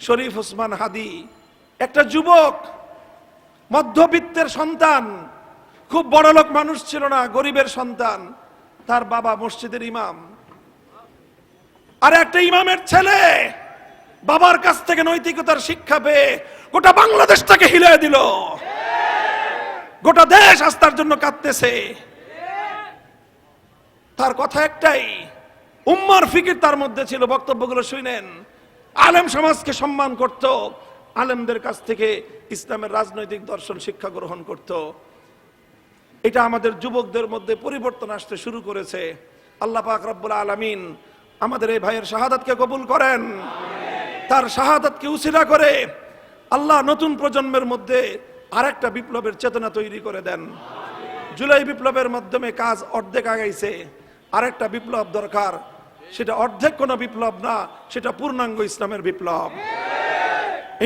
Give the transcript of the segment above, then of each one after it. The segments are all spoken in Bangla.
শরীফ ওসমান হাদি, একটা যুবক, মধ্যবিত্তের সন্তান, খুব বড়লোক মানুষ ছিল না, গরিবের সন্তান। তার বাবা মসজিদের ইমাম, আর একটা ইমামের ছেলে বাবার কাছ থেকে নৈতিকতার শিক্ষা পেয়ে গোটা বাংলাদেশটাকে হিলিয়ে দিল। গোটা দেশ আস্থার জন্য কাঁদতেছে। তার কথা একটাই, উম্মার ফিকির তার মধ্যে ছিল। বক্তব্যগুলো শুনেন, আলেম সমাজকে সম্মান করত, আলেমদের কাছ থেকে ইসলামের রাজনৈতিক দর্শন শিক্ষা গ্রহণ করত। এটা আমাদের যুবকদের মধ্যে পরিবর্তন আসতে শুরু করেছে। আল্লাহ পাক রব্বুল আলামিন আমাদের এই ভাইয়ের শাহাদাতকে কবুল করেন। তার শাহাদাতকে উসিলা করে আল্লাহ নতুন প্রজন্মের মধ্যে আরেকটা বিপ্লবের চেতনা তৈরি করে দেন। জুলাই বিপ্লবের মাধ্যমে কাজ অর্ধেক আগাইছে, আরেকটা বিপ্লব দরকার। সেটা অর্ধেক কোনো বিপ্লব না, সেটা পূর্ণাঙ্গ ইসলামের বিপ্লব।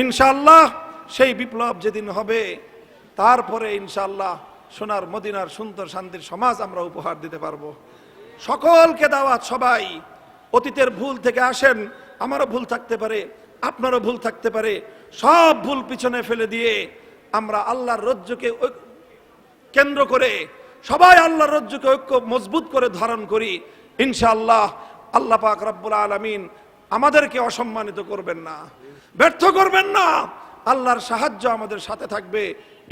ইনশাআল্লাহ সেই বিপ্লব যেদিন হবে, তারপরে ইনশাআল্লাহ সোনার মদিনার সুন্দর শান্তির সমাজ আমরা উপহার দিতে পারবো। সকলকে দাওয়াত, সবাই অতীতের ভুল থেকে আসেন। আমারও ভুল থাকতে পারে, আপনারও ভুল থাকতে পারে। সব ভুল পিছনে ফেলে দিয়ে আমরা আল্লাহর রজ্জুকে কেন্দ্র করে সবাই আল্লাহর রজ্জুকে ঐক্য মজবুত করে ধারণ করি। ইনশাআল্লাহ আল্লাহ পাক রব্বুল আলামিন আমাদেরকে অসম্মানিত করবেন না, ব্যর্থ করবেন না। আল্লাহর সাহায্য আমাদের সাথে থাকবে।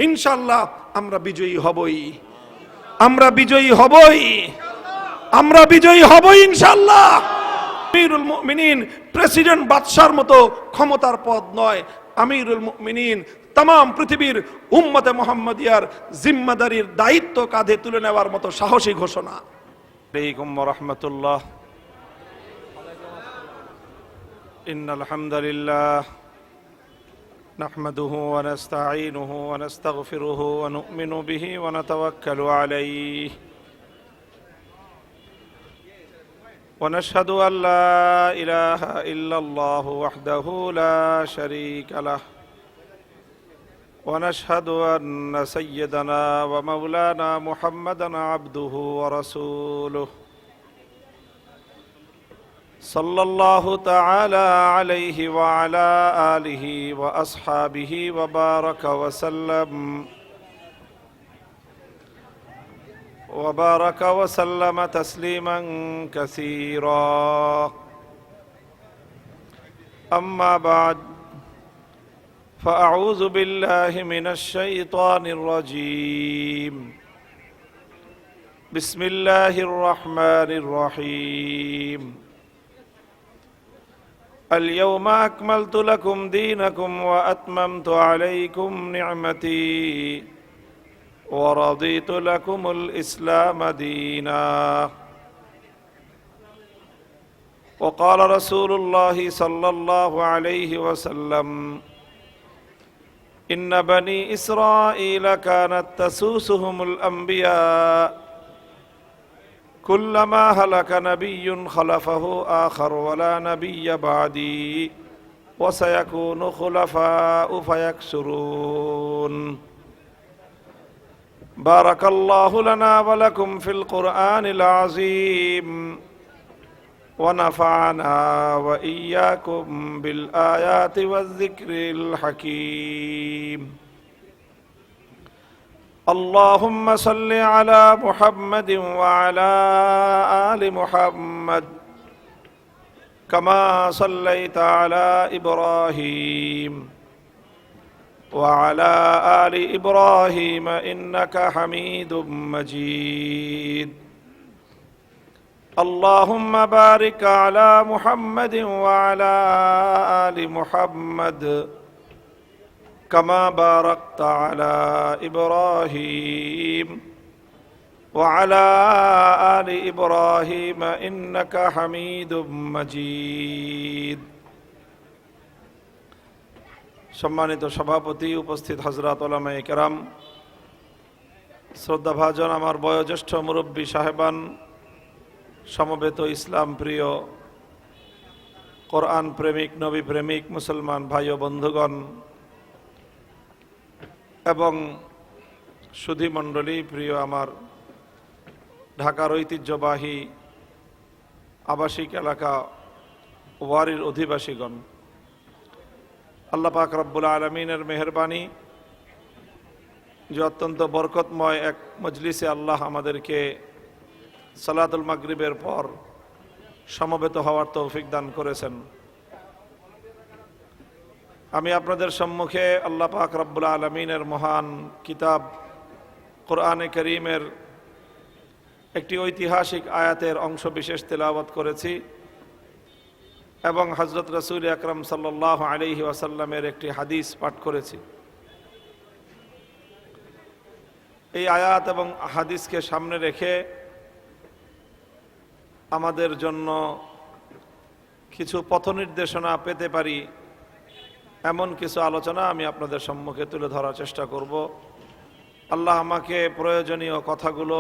ইনশাআল্লাহ আমরা বিজয়ী হবই, আমরা বিজয়ী হবই, আমরা বিজয়ী হবই ইনশাআল্লাহ। আমিরুল মুমিনিন প্রেসিডেন্ট বাদশার মতো ক্ষমতার পদ নয়। আমিরুল মুমিনিন तमाम পৃথিবীর উম্মতে মুহাম্মাদিয়ার জিম্মাদারির দায়িত্ব কাঁধে তুলে নেওয়ার মতো সাহসী ঘোষণা। আলাইকুম ওয়া রাহমাতুল্লাহ। ইন্নাল হামদালিল্লাহ নাহমাদুহু ওয়া নাস্তাঈনুহু ওয়া নাস্তাগফিরুহু ওয়া নু'মিনু বিহি ওয়া নাতাওয়াক্কালু আলাইহি ওয়া নাশহাদু আন লা ইলাহা ইল্লাল্লাহু ওয়াহদাহু লা শারীকা লাহু ونشهد أن سيدنا ومولانا محمدا عبده ورسوله صلى الله تعالى عليه وعلى آله وأصحابه وبارك وسلم تسليما كثيرا. أما بعد، فأعوذ بالله من الشيطان الرجيم. بسم الله الرحمن الرحيم. اليوم أكملت لكم دينكم وأتممت عليكم نعمتي ورضيت لكم الإسلام دينا. وقال رسول الله صلى الله عليه وسلم: إن بني إسرائيل كانت تسوسهم الأنبياء كلما هلك نبي خلفه آخر ولا نبي بعدي وسيكون خلفاء فيكثرون. بارك الله لنا ولكم في القرآن العظيم ونفعنا وإياكم بالآيات والذكر الحكيم. اللهم صل على محمد وعلى آل محمد كما صليت على إبراهيم وعلى آل إبراهيم إنك حميد مجيد. اللهم بارك على محمد وعلى آل محمد كما باركت على إبراهيم وعلى آل إبراهيم إنك حميد مجيد. সম্মানিত সভাপতি, উপস্থিত হযরত উলামায়ে কেরাম, শ্রদ্ধাভাজন আমার বয়োজ্যেষ্ঠ মুরব্বী সাহেবান, সমবেত ইসলাম প্রিয়, কোরআন প্রেমিক, নবী প্রেমিক মুসলমান ভাই ও বন্ধুগণ এবং সুধী মণ্ডলী, প্রিয় আমার ঢাকার ঐতিহ্যবাহী আবাসিক এলাকা ওয়ারির অধিবাসীগণ, আল্লাহ পাক রব্বুল আলমিনের মেহরবানি যে অত্যন্ত বরকতময় এক মজলিসে আল্লাহ আমাদেরকে সালাতুল মাগরিবের পর সমবেত হওয়ার তৌফিক দান করেছেন। আমি আপনাদের সম্মুখে আল্লাহ পাক রব্বুল আলমিনের মহান কিতাব কোরআনে করিমের একটি ঐতিহাসিক আয়াতের অংশ বিশেষ তেলাওয়াত করেছি এবং হযরত রাসূল আকরাম সাল্লাল্লাহু আলাইহি ওয়াসাল্লামের একটি হাদিস পাঠ করেছি। এই আয়াত এবং হাদিসকে সামনে রেখে আমাদের জন্য কিছু পথ নির্দেশনা পেতে পারি এমন কিছু আলোচনা আমি আপনাদের সম্মুখে তুলে ধরার চেষ্টা করব। আল্লাহ আমাকে প্রয়োজনীয় কথাগুলো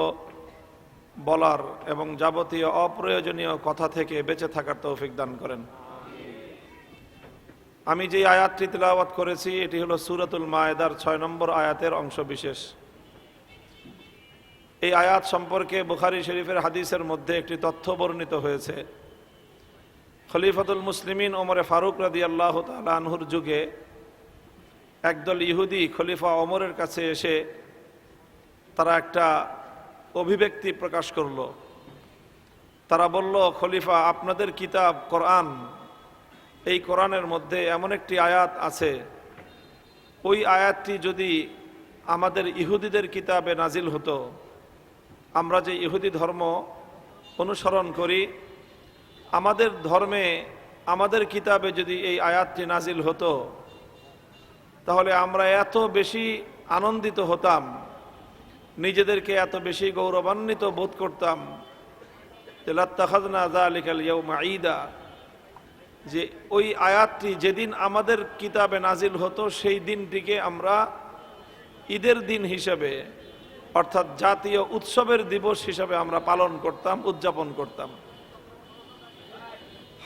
বলার এবং যাবতীয় অপ্রয়োজনীয় কথা থেকে বেঁচে থাকার তৌফিক দান করেন। আমি যে আয়াতটি তিলাওয়াত করেছি এটি হলো সূরাতুল মায়েদার 6 নম্বর আয়াতের অংশ বিশেষ। এই আয়াত সম্পর্কে বুখারী শরীফের হাদিসের মধ্যে একটি তথ্য বর্ণিত হয়েছে। খলিফাতুল মুসলিমিন ওমরে ফারুক রাদিয়াল্লাহু তাআলা আনহুর যুগে একদল ইহুদি খলিফা ওমরের কাছে এসে তারা একটা অভিব্যক্তি প্রকাশ করল। তারা বলল, খলিফা, আপনাদের কিতাব কোরআন, এই কোরআনের মধ্যে এমন একটি আয়াত আছে, ওই আয়াতটি যদি আমাদের ইহুদিদের কিতাবে নাজিল হতো, আমরা যে ইহুদি ধর্ম অনুসরণ করি, আমাদের ধর্মে আমাদের কিতাবে যদি এই আয়াতটি নাজিল হতো তাহলে আমরা এত বেশি আনন্দিত হতাম, নিজেদেরকে এত বেশি গৌরবান্বিত বোধ করতাম লাত্তাখাযনা যালিকাল ইয়াউমা ঈদা, যে ওই আয়াতটি যেদিন আমাদের কিতাবে নাজিল হতো সেই দিনটিকে আমরা ঈদের দিন হিসেবে, অর্থাৎ জাতীয় উৎসবের দিবস হিসেবে আমরা পালন করতাম, উদযাপন করতাম।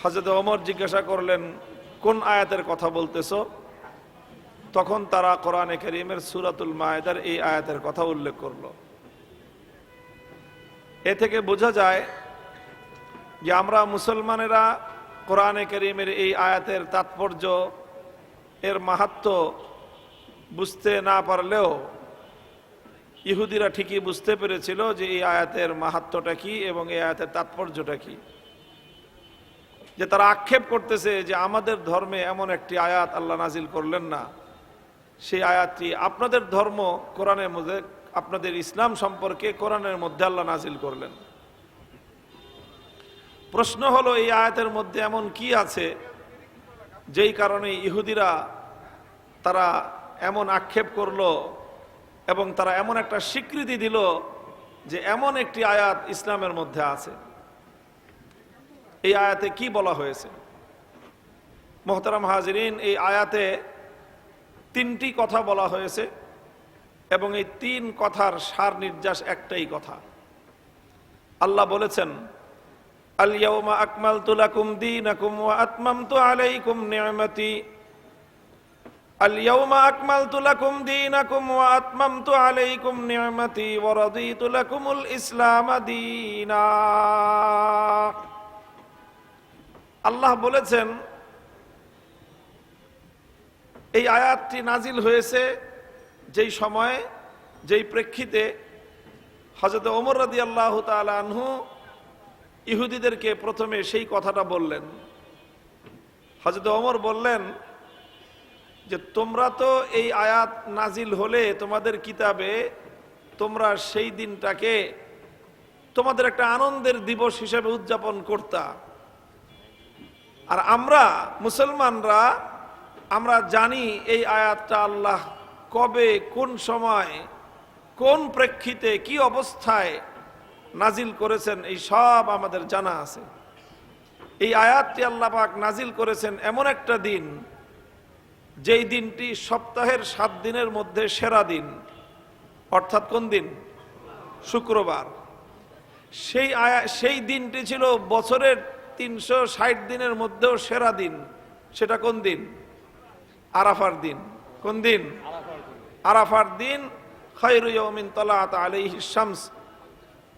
হযরত ওমর জিজ্ঞাসা করলেন, কোন আয়াতের কথা বলতেছো? তখন তারা কোরআনে কারীমের সূরাতুল মায়েদার এই আয়াতের কথা উল্লেখ করল। এ থেকে বোঝা যায় যে আমরা মুসলমানেরা কোরআনে কারীমের এই আয়াতের তাৎপর্য, এর মাহাত্ম্য বুঝতে না পারলেও ইহুদিরা ঠিকই বুঝতে পেরেছিল যে এই আয়াতের মাহাত্ম্যটা কি এবং এই আয়াতের তাৎপর্যটা কি। যে তারা আক্ষেপ করতেছে যে আমাদের ধর্মে এমন একটি আয়াত আল্লাহ নাজিল করলেন না, সেই আয়াতটি আপনাদের ধর্ম কোরআনের মধ্যে, আপনাদের ইসলাম সম্পর্কে কোরআনের মধ্যে আল্লাহ নাজিল করলেন। প্রশ্ন হলো, এই আয়াতের মধ্যে এমন কি আছে যেই কারণে ইহুদিরা তারা এমন আক্ষেপ করলো এবং তারা এমন একটা স্বীকৃতি দিল যে এমন একটি আয়াত ইসলামের মধ্যে আছে। এই আয়াতে কি বলা হয়েছে? মুহতারাম হাজিরিন, এই আয়াতে 3টি কথা বলা হয়েছে এবং এই 3 কথার সার নির্যাস একটাই কথা। আল্লাহ বলেছেন, আল ইয়াউমা আকমালতু লাকুম দীনাকুম ওয়া আতমামতু আলাইকুম নি'মাতি, আল ইয়াউমা আকমালতু লাকুম দীনাকুম ওয়া আতমামতু আলাইকুম নি'মাতি ওয়া রাদিতু লাকুমুল ইসলাম দীনা। আল্লাহ বলেছেন, এই আয়াতটি নাজিল হয়েছে যেই সময়, যেই প্রেক্ষিতে হযরত ওমর রাদিয়াল্লাহু তাআলা আনহু ইহুদিদেরকে প্রথমে সেই কথাটা বললেন। হযরত ওমর বললেন যে তোমরা তো এই আয়াত নাজিল হলে তোমাদের কিতাবে তোমরা সেই দিনটাকে তোমাদের একটা আনন্দের দিবস হিসেবে উদযাপন করতা, আর আমরা মুসলমানরা আমরা জানি এই আয়াতটা আল্লাহ কবে, কোন সময়, কোন প্রেক্ষিতে, কি অবস্থায় নাজিল করেছেন, এই সব আমাদের জানা আছে। এই আয়াতটি আল্লাহ পাক নাজিল করেছেন এমন একটা দিন, যেই দিনটি সপ্তাহের 7 দিনের মধ্যে সেরা দিন, অর্থাৎ কোন দিন? শুক্রবার। সেই দিনটি ছিল বছরের 360 দিনের মধ্যেও সেরা দিন। সেটা কোন দিন? আরাফার দিন। কোন দিন? আরাফার দিন। খায়রু ইয়াউমিন তালাআত আলাইহিশ শামস,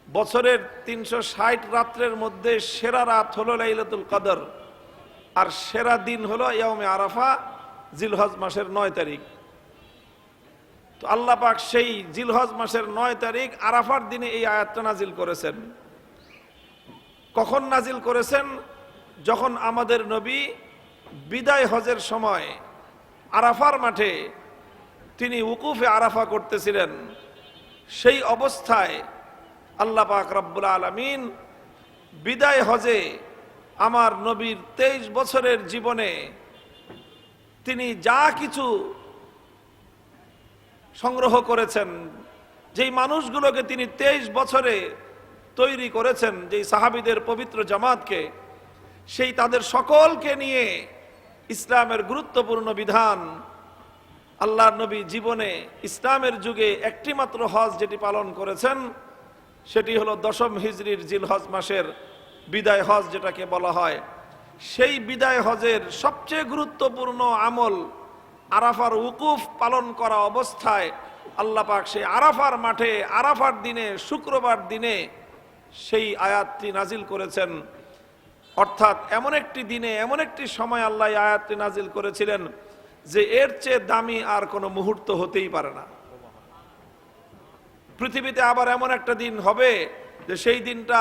বছরের 360 রাত্রের মধ্যে সেরা রাত হলো লাইলাতুল কদর, আর সেরা দিন হলো ইয়াউমে আরাফা, জিলহজ মাসের 9 তারিখ। তো আল্লাহ পাক সেই জিলহজ মাসের 9 তারিখ আরাফার দিনে এই আয়াতটা নাজিল করেছেন। কখন নাজিল করেছেন? যখন আমাদের নবী বিদায় হজের সময় আরাফার মাঠে তিনি উকুফে আরাফা করতেছিলেন, সেই অবস্থায় আল্লাহ পাক রব্বুল আলামিন বিদায় হজে আমার নবীর 23 বছরের জীবনে তিনি যা কিছু সংগ্রহ করেছেন, যেই মানুষগুলোকে তিনি 23 বছরে তৈরি করেছেন, যেই সাহাবীদের পবিত্র জামাতকে, সেই তাদের সকলকে নিয়ে ইসলামের গুরুত্বপূর্ণ বিধান আল্লাহর নবী জীবনে ইসলামের যুগে একটি মাত্র হজ যেটি পালন করেছেন, সেটি হলো 10ম হিজরির জিলহজ মাসের বিদায় হজ যেটাকে বলা হয়। সেই বিদায় হজের সবচেয়ে গুরুত্বপূর্ণ আমল আরাফার উকুফ পালন করা অবস্থায় আল্লাহ পাক সেই আরাফার মাঠে আরাফার দিনে শুক্রবার দিনে সেই আয়াতটি নাজিল করেছেন। অর্থাৎ এমন একটি দিনে এমন একটি সময় আল্লাহ এই আয়াতটি নাজিল করেছিলেন যে এর চেয়ে দামি আর কোনো মুহূর্ত হতেই পারে না। পৃথিবীতে আবার এমন একটা দিন হবে যে সেই দিনটা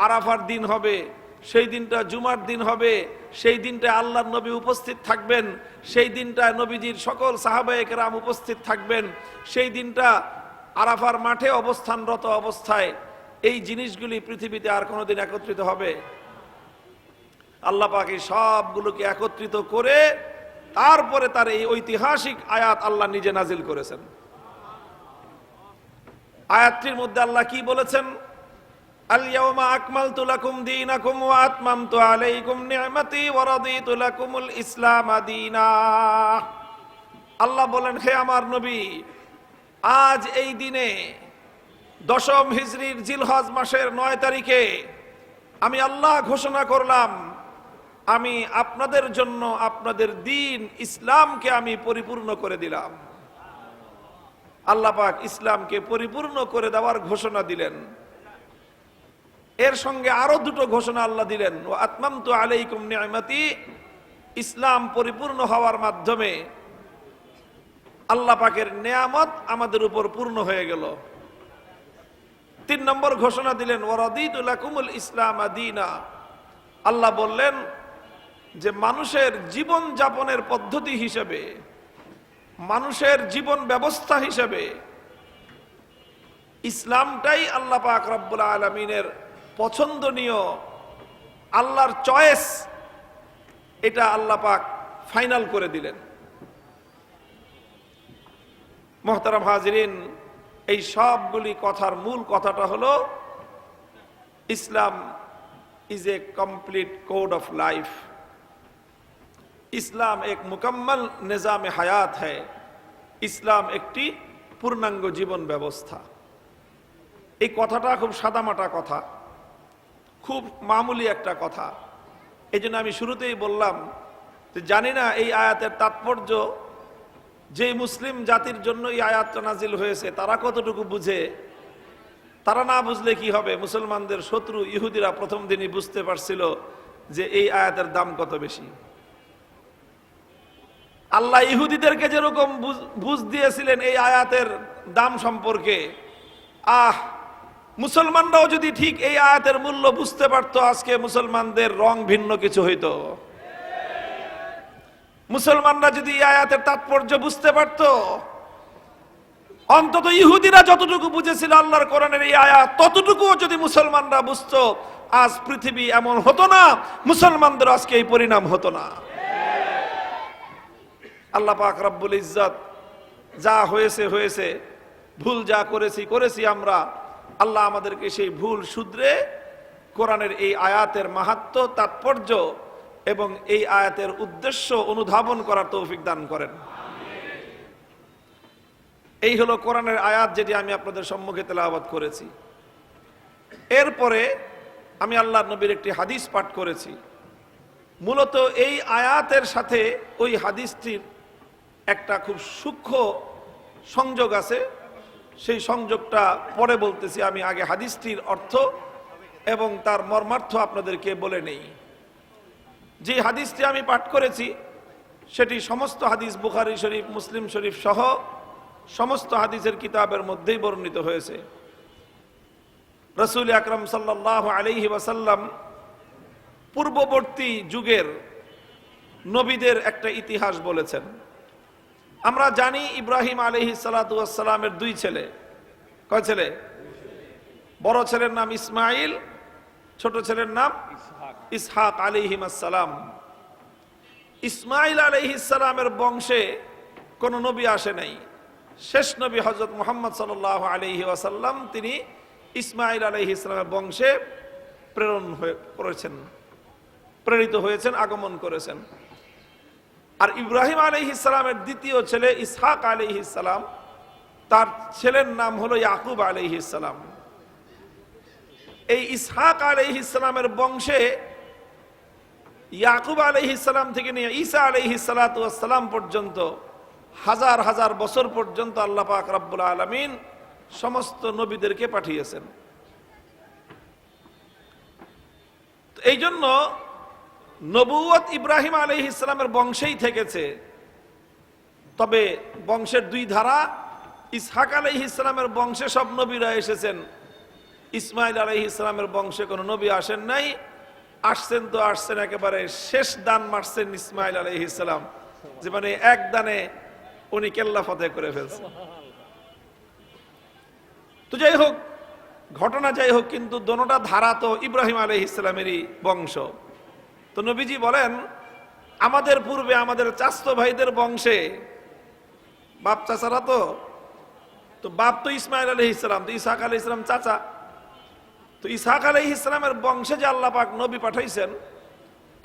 আরাফার দিন হবে, সেই দিনটা জুমার দিন হবে, সেই দিনটা আল্লাহর নবী উপস্থিত থাকবেন, সেই দিনটা নবীজির সকল সাহাবায়ে কেরাম উপস্থিত থাকবেন, সেই দিনটা আরাফার মাঠে অবস্থানরত অবস্থায় এই জিনিসগুলি পৃথিবীতে আর কোনোদিন একত্রিত হবে? আল্লাহ পাক এই সবগুলোকে একত্রিত করে তারপরে তার এই ঐতিহাসিক আয়াত আল্লাহ নিজে নাজিল করেছেন। আয়াতটির মধ্যে আল্লাহ কি বলেছেন? আল ইয়াউমা আকমালতু লাকুম দীনাকুম ওয়া আতমামতু আলাইকুম নি'মাতি ওয়া রাদিতু লাকুমুল ইসলাম দীনা। আল্লাহ বলেন, হে আমার নবী, আজ এই দিনে 10ম হিজরির জিলহজ মাসের 9 তারিখে আমি আল্লাহ ঘোষণা করলাম, আমি আপনাদের জন্য আপনাদের দ্বীন ইসলামকে আমি পরিপূর্ণ করে দিলাম। আল্লাহ পাক ইসলামকে পরিপূর্ণ করে দেওয়ার ঘোষণা দিলেন। এর সঙ্গে আরো দুটো ঘোষণা আল্লাহ দিলেন, ওয়া আতমামতু আলাইকুম নি'মাতি, ইসলাম পরিপূর্ণ হওয়ার মাধ্যমে আল্লাহ পাকের নেয়ামত আমাদের উপর পূর্ণ হয়ে গেল। 3 নম্বর ঘোষণা দিলেন, ওয়া রাদিতু লাকুমুল ইসলাম দীনা। আল্লাহ বললেন যে মানুষের জীবন যাপনের পদ্ধতি হিসেবে, মানুষের জীবন ব্যবস্থা হিসেবে ইসলামটাই আল্লাহ পাক রব্বুল আলামিনের পছন্দনীয়, আল্লাহর চয়েস, এটা আল্লাহ পাক ফাইনাল করে দিলেন। মুহতারাম হাজিরিন, এই সবগুলি কথার মূল কথাটা হলো Islam is a complete code of life. ইসলাম এক মুকম্মল নিজামে হায়াত হ্যায়। ইসলাম একটি পূর্ণাঙ্গ জীবন ব্যবস্থা। এই কথাটা খুব সাদামাটা কথা, খুব মামুলি একটা কথা। এই জন্য আমি শুরুতেই বললাম যে জানি না এই আয়াতের তাৎপর্য যে মুসলিম জাতির জন্য এই আয়াতটা নাজিল হয়েছে তারা কতটুকু বুঝে। তারা না বুঝলে কি হবে? মুসলমানদের শত্রু ইহুদিরা প্রথম দিনই বুঝতে পারছিল যে এই আয়াতের দাম কত বেশি। আল্লাহ ইহুদিদেরকে যেরকম বুঝ দিয়েছিলেন এই আয়াতের দাম সম্পর্কে, মুসলমানরাও যদি ঠিক এই আয়াতের মূল্য বুঝতে পারত, আজকে মুসলমানদের রং ভিন্ন কিছু হইতো। মুসলমানরা যদি এই আয়াতের তাৎপর্য বুঝতে পারত, অন্তত ইহুদিরা যতটুকু বুঝেছিল আল্লাহর কোরআনের এই আয়াত, ততটুকুও যদি মুসলমানরা বুঝতো, আজ পৃথিবী এমন হতো না, মুসলমানদের আজকে এই পরিণাম হতো না। আল্লাহ পাক রব্বুল ইজ্জত যা হয়েছে হয়েছে, ভুল যা করেছি আমরা, আল্লাহ আমাদেরকে সেই ভুল শুধরে কোরআনের এই আয়াতের মাহাত্ম্য, তাৎপর্য এবং এই আয়াতের উদ্দেশ্য অনুধাবন করার তৌফিক দান করেন। এই হলো কোরআনের আয়াত যেটি আমি আপনাদের সম্মুখে তেলাওয়াত করেছি। এরপরে আমি আল্লাহর নবীর একটি হাদিস পাঠ করেছি। মূলত এই আয়াতের সাথে ওই হাদিসটির একটা খুব সূক্ষ্ম সংযোগ আছে, সেই সংযোগটা পরে বলতেছি। আমি আগে হাদিসটির অর্থ এবং তার মর্মার্থ আপনাদেরকে বলে নেই। যে হাদিসটি আমি পাঠ করেছি সেটি সমস্ত হাদিস বুখারী শরীফ, মুসলিম শরীফ সহ সমস্ত হাদিসের কিতাবের মধ্যেই বর্ণিত হয়েছে। রাসূল আকরাম সাল্লাল্লাহু আলাইহি ওয়াসাল্লাম পূর্ববর্তী যুগের নবীদের একটা ইতিহাস বলেছেন। আমরা জানি ইব্রাহিম আলাইহিস সালাতু ওয়াস সালামের দুই ছেলে। কয় ছেলে? বড় ছেলের নাম ইসমাইল, ছোট ছেলের নাম ইসহাক আলাইহিস সালাম। ইসমাইল আলাইহিস সালামের বংশে কোন নবী আসে নাই। শেষ নবী হযরত মুহাম্মদ সাল্লাল্লাহু আলাইহি ওয়াসাল্লাম, তিনি ইসমাইল আলাইহিস সালামের বংশে প্রেরিত হয়েছেন, আগমন করেছেন। আর ইব্রাহিম আলাইহিস সালামের দ্বিতীয় ছেলে ইসহাক আলাইহিস সালাম, তার ছেলের নাম হলো ইয়াকুব আলাইহিস সালাম। এই ইসহাক আলাইহিস সালামের বংশে ইয়াকুব আলাইহিস সালাম থেকে নিয়ে ঈসা আলাইহিস সালাতু ওয়াস সালাম পর্যন্ত হাজার হাজার বছর পর্যন্ত আল্লাহ পাক রব্বুল আলামিন সমস্ত নবীদেরকে পাঠিয়েছেন। এই জন্য নবুয়ত ইব্রাহিম আলাইহিস সালামের বংশেই থেকেছে। তবে বংশের দুই ধারা, ইসহাক আলাইহিস সালামের বংশে সব নবীরা এসেছেন, ইসমাইল আলাইহিস সালামের বংশে কোনো নবী আসেন নাই। আসছেন তো আসছেন, একেবারে শেষ দান মারছেন ইসমাইল আলাইহিস সালাম, যে মানে এক দানে উনি কেল্লা ফতেহ করে ফেলছেন। তো যাই হোক, ঘটনা যাই হোক, কিন্তু দোনোটা ধারা তো ইব্রাহিম আলাইহিস সালামেরই বংশ। তো নবীজি বলেন, আমাদের পূর্বে আমাদের চাচতো ভাইদের বংশে বাপ চাচারা তো বাপ তো ইসমাইল আলাইহিস সালাম, তো ইসহাক আলাইহিস সালাম চাচা। তো ইসহাক আলাইহিস সালামের বংশে যে আল্লাহ পাক নবী পাঠাইছেন,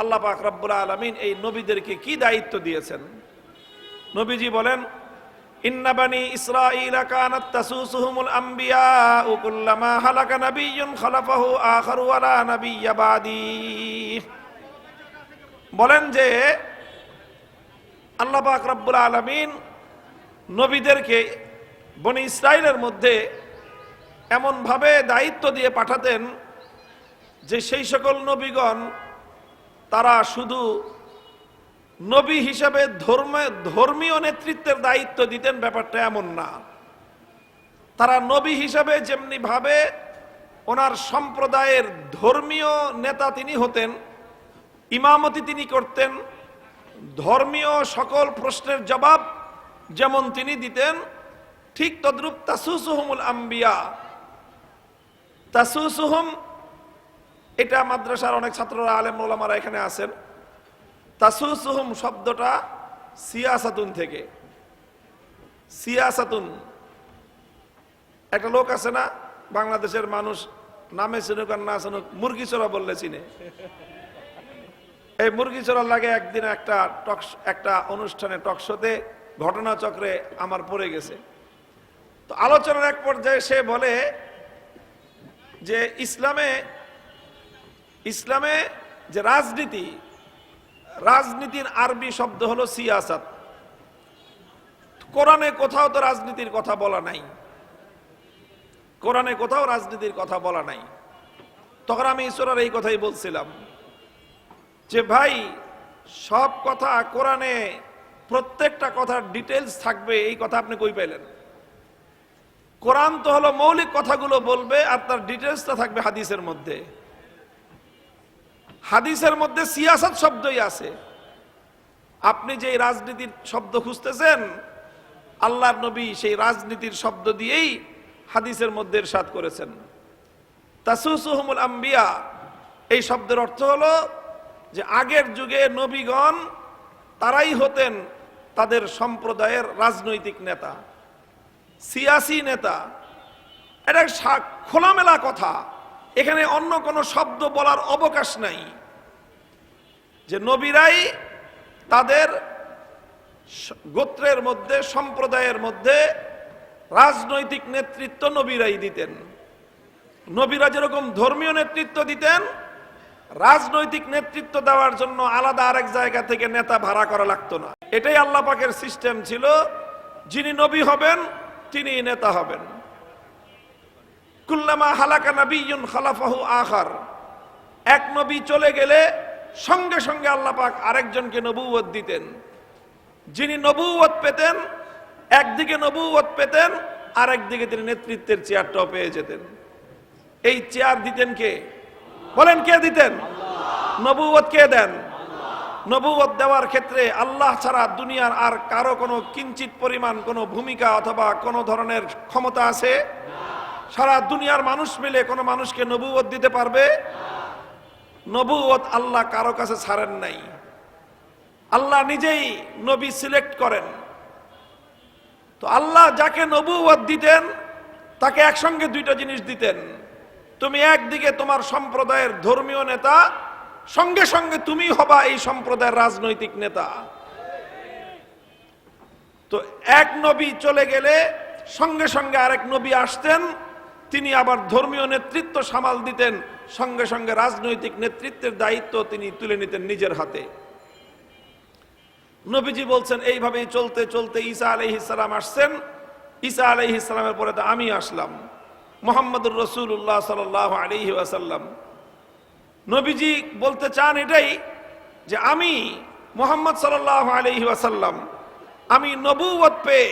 আল্লাহ পাক রব্বুল আলামিন এই নবীদেরকে কি দায়িত্ব দিয়েছেন? নবীজি বলেন, ইন্না বানি ইসরাঈলা কানাত তাসুসুহুমুল আম্বিয়াউ কুল্লামা হালাকা নাবিয়্যুন খালাফাহু আখারু ওয়ালা নাবিয়্যা বাদি। বলেন যে আল্লাহ পাক রব্বুল আলামিন নবীদেরকে বনি ইসরাইলের মধ্যে এমন ভাবে দায়িত্ব দিয়ে পাঠাতেন যে সেই সকল নবীগণ তারা শুধু নবী হিসাবে ধর্মীয় নেতৃত্বের দায়িত্ব দিতেন, ব্যাপারটা এমন না। তারা নবী হিসাবে যেমনি ভাবে ওনার সম্প্রদায়ের ধর্মীয় নেতা তিনি হতেন, ইমামতি তিনি করতেন, ধর্মীয় সকল প্রশ্নের জবাব যেমন তিনি দিতেন, ঠিক তদ্রূপ তাসুসুহুমুল আম্বিয়া। তাসুসুহুম, এটা মাদ্রাসার অনেক ছাত্ররা, আলেম ওলামারা এখানে আছেন। তাসুসুহুম শব্দটা সিয়াসাতুন থেকে। সিয়াসাতুন, একটা লোক আছে না বাংলাদেশের মানুষ, নামে চিনুক আর না চিনুক, মুরগি চোরা বললে চিনে। এই মুরগি চোরা লাগে একদিন একটা অনুষ্ঠানে টকশোতে ঘটনাচক্রে আমার পড়ে গেছে। তো আলোচনার এক পর্যায়ে সে বলে যে ইসলামে যে রাজনীতির আরবি শব্দ হলো সিয়াসাত। কোরআনে কোথাও তো রাজনীতির কথা বলা নাই, কোরআনে কোথাও রাজনীতির কথা বলা নাই। তখন আমি ঈশ্বরের এই কথাই বলছিলাম যে ভাই, সব কথা কোরআনে প্রত্যেকটা কথার ডিটেলস থাকবে, এই কথা আপনি কই পেলেন? কোরআন তো হলো মৌলিক কথাগুলো বলবে, আর তার ডিটেলসটা থাকবে হাদিসের মধ্যে। হাদিসের মধ্যে সিয়াসত শব্দই আছে। আপনি যে রাজনীতির শব্দ খুঁজতেছেন, আল্লাহর নবী সেই রাজনীতির শব্দ দিয়েই হাদিসের মধ্যে ইরশাদ করেছেন। তাসুসুহুমুল আম্বিয়া, এই শব্দের অর্থ হলো যে আগের যুগে নবীগণ তারাই হতেন তাদের সম্প্রদায়ের রাজনৈতিক নেতা, সিয়াসি নেতা। এটা খোলামেলা কথা, এখানে অন্য কোনো শব্দ বলার অবকাশ নাই। যে নবীরাই তাদের গোত্রের মধ্যে, সম্প্রদায়ের মধ্যে রাজনৈতিক নেতৃত্ব নবীরাই দিতেন। নবীরা যেরকম ধর্মীয় নেতৃত্ব দিতেন, রাজনৈতিক নেতৃত্ব দেওয়ার জন্য আলাদা আরেক জায়গা থেকে নেতা ভাড়া করা লাগতো না। এটাই আল্লাহ পাকের সিস্টেম ছিল। যিনি নবী হবেন তিনি নেতা হবেন। কুল্লামা হালাকা নাবিয়্যুন খালাফাহু আখার, এক নবী চলে গেলে সঙ্গে সঙ্গে আল্লাহ পাক আরেকজনকে নবুয়ত দিতেন। যিনি নবুয়ত পেতেন, একদিকে নবুয়ত পেতেন, আর একদিকে তিনি নেতৃত্বের চেয়ারটাও পেয়ে যেতেন। এই চেয়ার দিতেন কে? বলেন কে দিতেন? নবুয়ত কে দেন? নবুয়ত দেওয়ার ক্ষেত্রে আল্লাহ ছাড়া দুনিয়ার আর কারো কোনো কিঞ্চিত পরিমাণ কোনো ভূমিকা অথবা কোনো ধরনের ক্ষমতা আছে? সারা দুনিয়ার মানুষ মিলে কোনো মানুষকে নবুয়ত দিতে পারবে? নবুয়ত আল্লাহ কারো কাছে ছাড়েন নাই। আল্লাহ নিজেই নবী সিলেক্ট করেন। তো আল্লাহ যাকে নবুয়ত দিতেন তাকে একসঙ্গে দুইটা জিনিস দিতেন। তুমি একদিকে তোমার সম্প্রদায়ের ধর্মীয় নেতা, সঙ্গে সঙ্গে তুমি হবা এই সম্প্রদায়ের রাজনৈতিক নেতা। তো এক নবী চলে গেলে সঙ্গে সঙ্গে আরেক নবী আসতেন, তিনি আবার ধর্মীয় নেতৃত্ব সামাল দিতেন, সঙ্গে সঙ্গে রাজনৈতিক নেতৃত্বের দায়িত্ব তিনি তুলে নিতেন নিজের হাতে। নবীজি বলছেন এইভাবেই চলতে চলতে ঈসা আলাইহিস সালাম আসছেন। ঈসা আলাইহিস সালামের পরে তো আমি আসলাম, মুহাম্মদুর রাসূলুল্লাহ সাল্লাল্লাহু আলাইহি ওয়াসাল্লাম। নবীজি বলতে চান এটাই যে আমি মুহাম্মদ সাল্লাল্লাহু আলাইহি ওয়াসাল্লাম, আমি নবুয়ত পেয়ে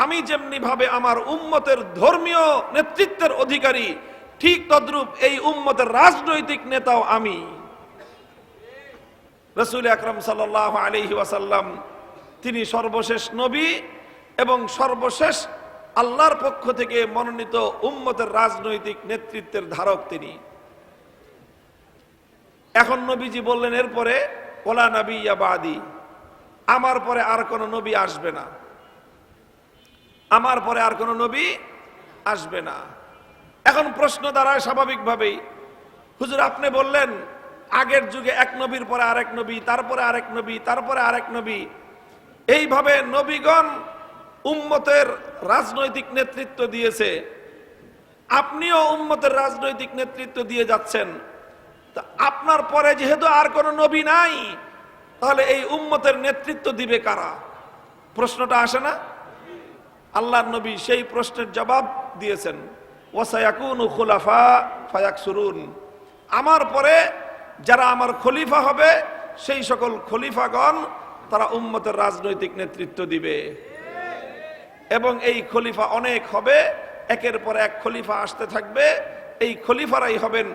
আমি যেমনি ভাবে আমার উম্মতের ধর্মীয় নেতৃত্বের অধিকারী, ঠিক তদ্রূপ এই উম্মতের রাজনৈতিক নেতাও আমি। রাসূল আকরাম সাল্লাল্লাহু আলাইহি ওয়াসাল্লাম তিনি সর্বশেষ নবী এবং সর্বশেষ আল্লাহর পক্ষ থেকে মনোনীত উম্মতের রাজনৈতিক নেতৃত্বের ধারক তিনি। এখন নবীজি বললেন এরপরে ওলা নবিয়্যা বাদি, আমার পরে আর কোন নবী আসবে না, আমার পরে আর কোন নবী আসবে না। এখন প্রশ্ন দাঁড়ায় স্বাভাবিকভাবেই, হুজুর আপনি বললেন আগের যুগে এক নবীর পরে আরেক নবী, তারপরে আরেক নবী, তারপরে আরেক নবী, এইভাবে নবীগণ উম্মতের রাজনৈতিক নেতৃত্ব দিয়েছে, আপনিও উম্মতের রাজনৈতিক নেতৃত্ব দিয়ে যাচ্ছেন। তা আপনার পরে যেহেতু আর কোন নবী নাই, তাহলে এই উম্মতের নেতৃত্ব দিবে কারা? প্রশ্নটা আসে না? আল্লাহর নবী সেই প্রশ্নের জবাব দিয়েছেন, ওয়াসায়াকুনু খুলাফা ফায়াকসুরুন, আমার পরে যারা আমার খলিফা হবে সেই সকল খলিফাগণ তারা উম্মতের রাজনৈতিক নেতৃত্ব দিবে এবং এই খলিফা অনেক হবে, একের পর এক খলিফা আসতে থাকবে, এই খলিফারাই হবেন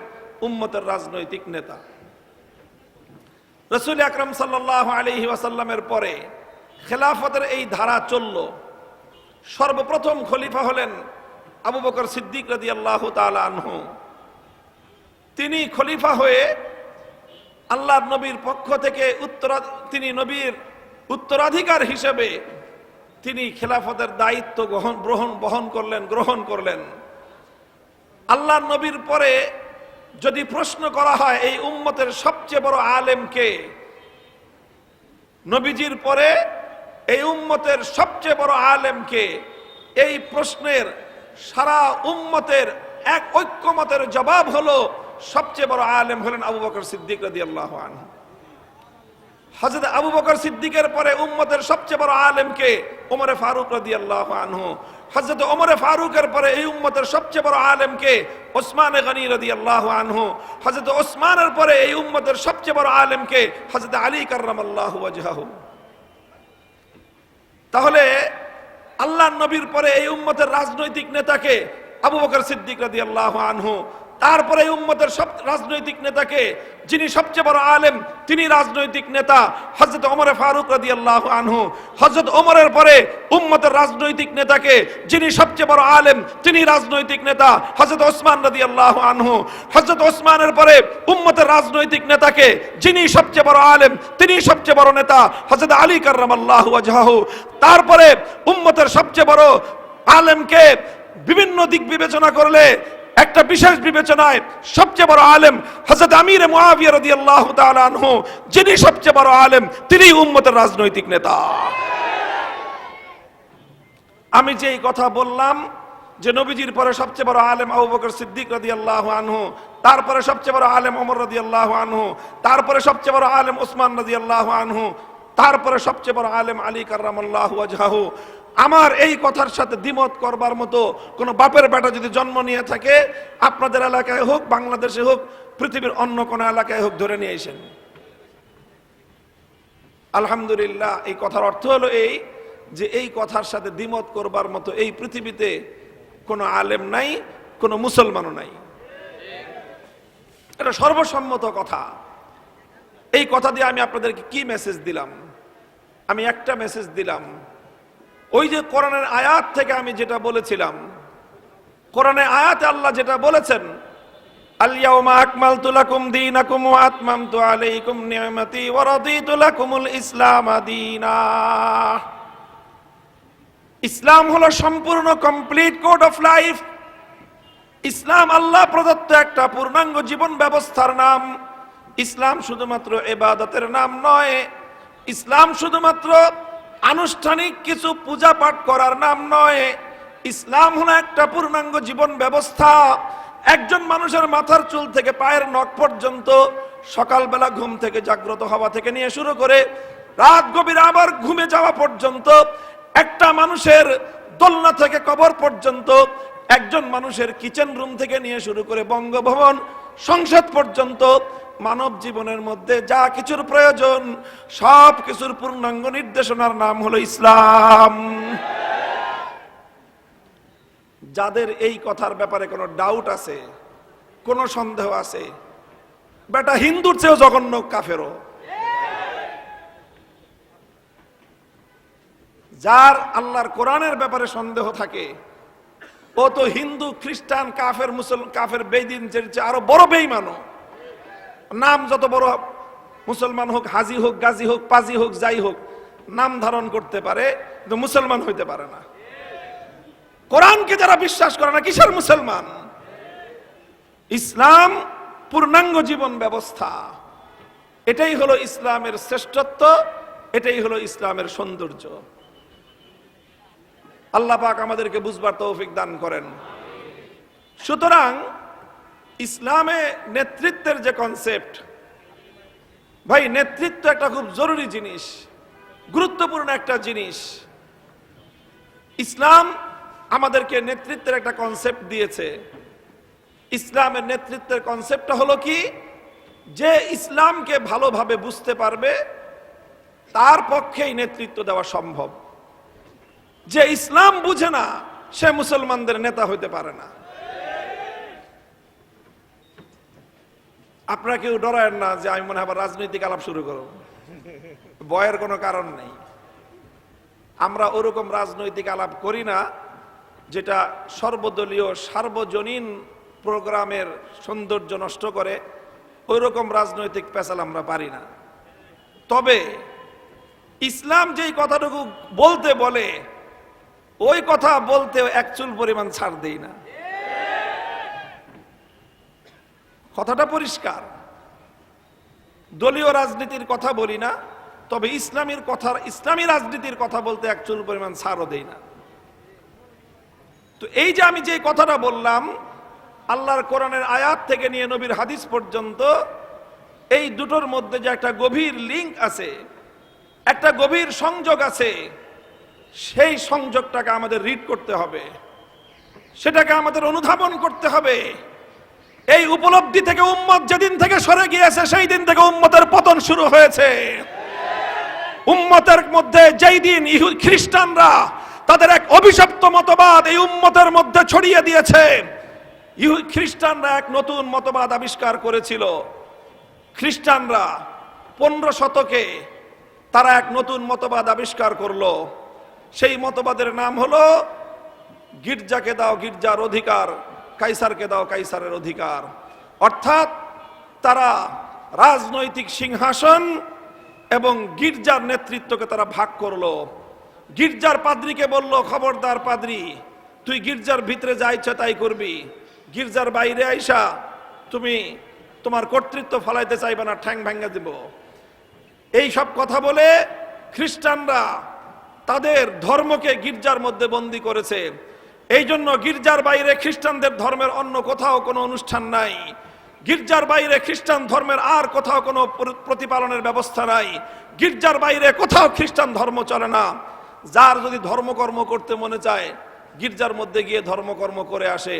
উম্মতের রাজনৈতিক নেতা। রাসূল আকরাম সাল্লাল্লাহু আলাইহি ওয়াসাল্লামের পরে খেলাফতের এই ধারা চলল। সর্বপ্রথম খলিফা হলেন আবু বকর সিদ্দিক রাদিয়াল্লাহু তাআলা আনহু। তিনি খলিফা হয়ে আল্লাহর নবীর পক্ষ থেকে তিনি নবীর উত্তরাধিকার হিসেবে তিনি খেলাফতের দায়িত্ব গ্রহণ করলেন। আল্লাহর নবীর পরে যদি প্রশ্ন করা হয় এই উম্মতের সবচেয়ে বড় আলেম কে, নবীজির পরে এই উম্মতের সবচেয়ে বড় আলেম কে, এই প্রশ্নের সারা উম্মতের এক ঐক্যমতের জবাব হলো সবচেয়ে বড় আলেম হলেন আবু বকর সিদ্দিক রাদিয়াল্লাহু আনহু। হযরত আবু বকর সিদ্দিকের পরে উম্মতের সবচেয়ে বড় আলেম কে? ওমর ফারুক রাদিয়াল্লাহু আনহু। হযরত ওমর ফারুকের পরে এই উম্মতের সবচেয়ে বড় আলেম কে? ওসমান গনি রাদিয়াল্লাহু আনহু। হযরত ওসমানের পরে এই উম্মতের সবচেয়ে বড় আলেম কে? হযরত আলী কাররামাল্লাহু ওয়াজহাহু। তাহলে আল্লাহর নবীর পরে এই উম্মতের রাজনৈতিক নেতাকে আবু বকর সিদ্দিক রাদিয়াল্লাহু আনহু। তারপরে এই উম্মতের সব রাজনৈতিক নেতাকে, যিনি সবচেয়ে বড় আলেম তিনি রাজনৈতিক নেতা হযরত ওমর ফারুক রাদিয়াল্লাহু আনহু। হযরত ওমরের পরে উম্মতের রাজনৈতিক নেতাকে, যিনি সবচেয়ে বড় আলেম তিনি রাজনৈতিক নেতা হযরত ওসমান রাদিয়াল্লাহু আনহু। হযরত ওসমানের পরে উম্মতের রাজনৈতিক নেতাকে, যিনি সবচেয়ে বড় আলেম তিনি সবচেয়ে বড় নেতা হযরত আলী কাররামাল্লাহু ওয়াজহাহু। তারপরে উম্মতের সবচেয়ে বড় আলেমকে বিভিন্ন দিক বিবেচনা করলে একটা বিশেষ বিবেচনায় সবচেয়ে বড় আলেম হযরত আমির মুআবিয়া রাদিয়াল্লাহু তাআলা আনহু, যিনি সবচেয়ে বড় আলেম তিনি উম্মতের রাজনৈতিক নেতা। আমি যে এই কথা বললাম যে নবীজির পরে সবচেয়ে বড় আলেম আবু বকর সিদ্দিক রাদিয়াল্লাহু আনহু, তারপরে সবচেয়ে বড় আলেম ওমর রাদিয়াল্লাহু আনহু, তারপরে সবচেয়ে বড় আলেম ওসমান রাদিয়াল্লাহু আনহু, তারপরে সবচেয়ে বড় আলেম আলী কাররামাল্লাহু ওয়াজহাহু। আমার এই কথার সাথে দ্বিমত করবার মতো কোন বাপের বেটা যদি জন্ম নিয়ে থাকে, আপনাদের এলাকায় হোক, বাংলাদেশে হোক, পৃথিবীর অন্য কোন এলাকায় হোক, ধরে নিয়ে আসেন। আলহামদুলিল্লাহ, এই কথার অর্থ হলো এই যে এই কথার সাথে দ্বিমত করবার মতো এই পৃথিবীতে কোনো আলেম নাই, কোনো মুসলমানও নাই। এটা সর্বসম্মত কথা। এই কথা দিয়ে আমি আপনাদেরকে কি মেসেজ দিলাম? আমি একটা মেসেজ দিলাম, ওই যে কোরআনের আয়াত থেকে আমি যেটা বলেছিলাম, কোরআনের আয়াতে আল্লাহ যেটা বলেছেন, আল-ইয়াওমা আকমালতু লাকুম দীনাকুম ওয়া আতমামতু আলাইকুম নি'মাতি ওয়া রাদিতু লাকুমুল ইসলাম দীনা। ইসলাম হলো সম্পূর্ণ কমপ্লিট কোড অফ লাইফ। ইসলাম আল্লাহ প্রদত্ত একটা পূর্ণাঙ্গ জীবন ব্যবস্থার নাম। ইসলাম শুধুমাত্র ইবাদতের নাম নয়, ইসলাম শুধুমাত্র আনুষ্ঠানিক কিছু পূজা পাঠ করার নাম নয়। ইসলাম হলো একটা পূর্ণাঙ্গ জীবন ব্যবস্থা। একজন মানুষের মাথার চুল থেকে পায়ের নখ পর্যন্ত, সকালবেলা ঘুম থেকে জাগ্রত হওয়া থেকে নিয়ে শুরু করে রাত গভীর আবার ঘুমে যাওয়া পর্যন্ত, একটা মানুষের দোলনা থেকে কবর পর্যন্ত, একজন মানুষের কিচেন রুম থেকে নিয়ে শুরু করে বঙ্গভবন, সংসদ পর্যন্ত, মানব জীবনের মধ্যে যা কিছুর প্রয়োজন সব কিছুর পূর্ণাঙ্গ নির্দেশনার নাম হলো ইসলাম। যাদের এই কথার ব্যাপারে কোনো ডাউট আছে, কোনো সন্দেহ আছে, বেটা হিন্দুর চেয়েও জঘন্য কাফেরও। যার আল্লাহর কোরআনের ব্যাপারে সন্দেহ থাকে, ও তো হিন্দু, খ্রিস্টান, কাফের, মুসলমান, কাফের, বেদিন আরো বড় বেঈমানও। নাম যত বড় মুসলমান হোক, হাজি হোক, গাজী হোক, পাজি হোক, যাই হোক, নাম ধারণ করতে পারে, কিন্তু মুসলমান হইতে পারে না। কোরআনকে যারা বিশ্বাস করে না, কিসের মুসলমান? ইসলাম পূর্ণাঙ্গ জীবন ব্যবস্থা। এটাই হলো ইসলামের শ্রেষ্ঠত্ব, এটাই হলো ইসলামের সৌন্দর্য। আল্লাহ পাক আমাদেরকে বুঝবার তৌফিক দান করেন। সুতরাং ইসলামে নেতৃত্বের যে কনসেপ্ট, ভাই, নেতৃত্ব একটা খুব জরুরি জিনিস, গুরুত্বপূর্ণ একটা জিনিস। ইসলাম আমাদেরকে নেতৃত্বের একটা কনসেপ্ট দিয়েছে। ইসলামের নেতৃত্বের কনসেপ্টটা হলো কি, যে ইসলামকে ভালোভাবে বুঝতে পারবে তার পক্ষেই নেতৃত্ব দেওয়া সম্ভব। যে ইসলাম বুঝে না, সে মুসলমানদের নেতা হইতে পারে না। আপনারা কেউ ডরায়েন না যে আমি মনে হয় আবার রাজনৈতিক আলাপ শুরু করব। ভয়ের কোনো কারণ নেই। আমরা ওরকম রাজনৈতিক আলাপ করি না যেটা সর্বদলীয় সার্বজনীন প্রোগ্রামের সৌন্দর্য নষ্ট করে। ওই রকম রাজনৈতিক পেশাল আমরা পারি না। তবে ইসলাম যেই কথাটুকু বলতে বলে, ওই কথা বলতে এক চুল পরিমাণ ছাড় দেই না। কথাটা পরিষ্কার। দলীয় রাজনীতির কথা বলি না, তবে ইসলামের কথা, ইসলামী রাজনীতির কথা বলতে এক চুল পরিমাণ ছাড়ও দেই না। তো এই যে আমি যে কথাটা বললাম, আল্লাহর কোরআনের আয়াত থেকে নিয়ে নবীর হাদিস পর্যন্ত, এই দুটোর মধ্যে যে একটা গভীর লিঙ্ক আছে, একটা গভীর সংযোগ আছে, সেই সংযোগটাকে আমাদের রিড করতে হবে, সেটাকে আমাদের অনুধাবন করতে হবে। এই উপলব্ধি থেকে উম্মত যেদিন থেকে সরে গিয়েছে, সেই দিন থেকে উম্মতের পতন শুরু হয়েছে। উম্মতের মধ্যে যেই দিন খ্রিস্টানরা তাদের এক অভিশপ্ত মতবাদ এই উম্মতের মধ্যে ছড়িয়ে দিয়েছে, খ্রিস্টানরা এক নতুন মতবাদ আবিষ্কার করেছিল। খ্রিস্টানরা 15 শতকে তারা এক নতুন মতবাদ আবিষ্কার করলো। সেই মতবাদের নাম হলো, গির্জাকে দাও গির্জার অধিকার, কাইসারকে দাও কাইসারের অধিকার। অর্থাৎ তারা রাজনৈতিক সিংহাসন এবং গির্জার নেতৃত্বকে তারা ভাগ করলো। গির্জার পাদ্রীকে বলল, খবরদার পাদ্রী, তুই গির্জার ভিতরে যা ইচ্ছা তাই করবি, গির্জার বাইরে আইসা তুমি তোমার কর্তৃত্ব ফলাইতে চাইবে না, ঠ্যাং ভাঙ্গা দেব। এই সব কথা বলে খ্রিস্টানরা তাদের ধর্মকে গির্জার মধ্যে বন্দী করেছে। এই জন্য গির্জার বাইরে খ্রিস্টানদের ধর্মের অন্য কোথাও কোনো অনুষ্ঠান নাই। গির্জার বাইরে খ্রিস্টান ধর্মের আর কোথাও কোনো প্রতিপালনের ব্যবস্থা নাই। গির্জার বাইরে কোথাও খ্রিস্টান ধর্ম চলে না। যার যদি ধর্মকর্ম করতে মনে চায়, গির্জার মধ্যে গিয়ে ধর্মকর্ম করে আসে।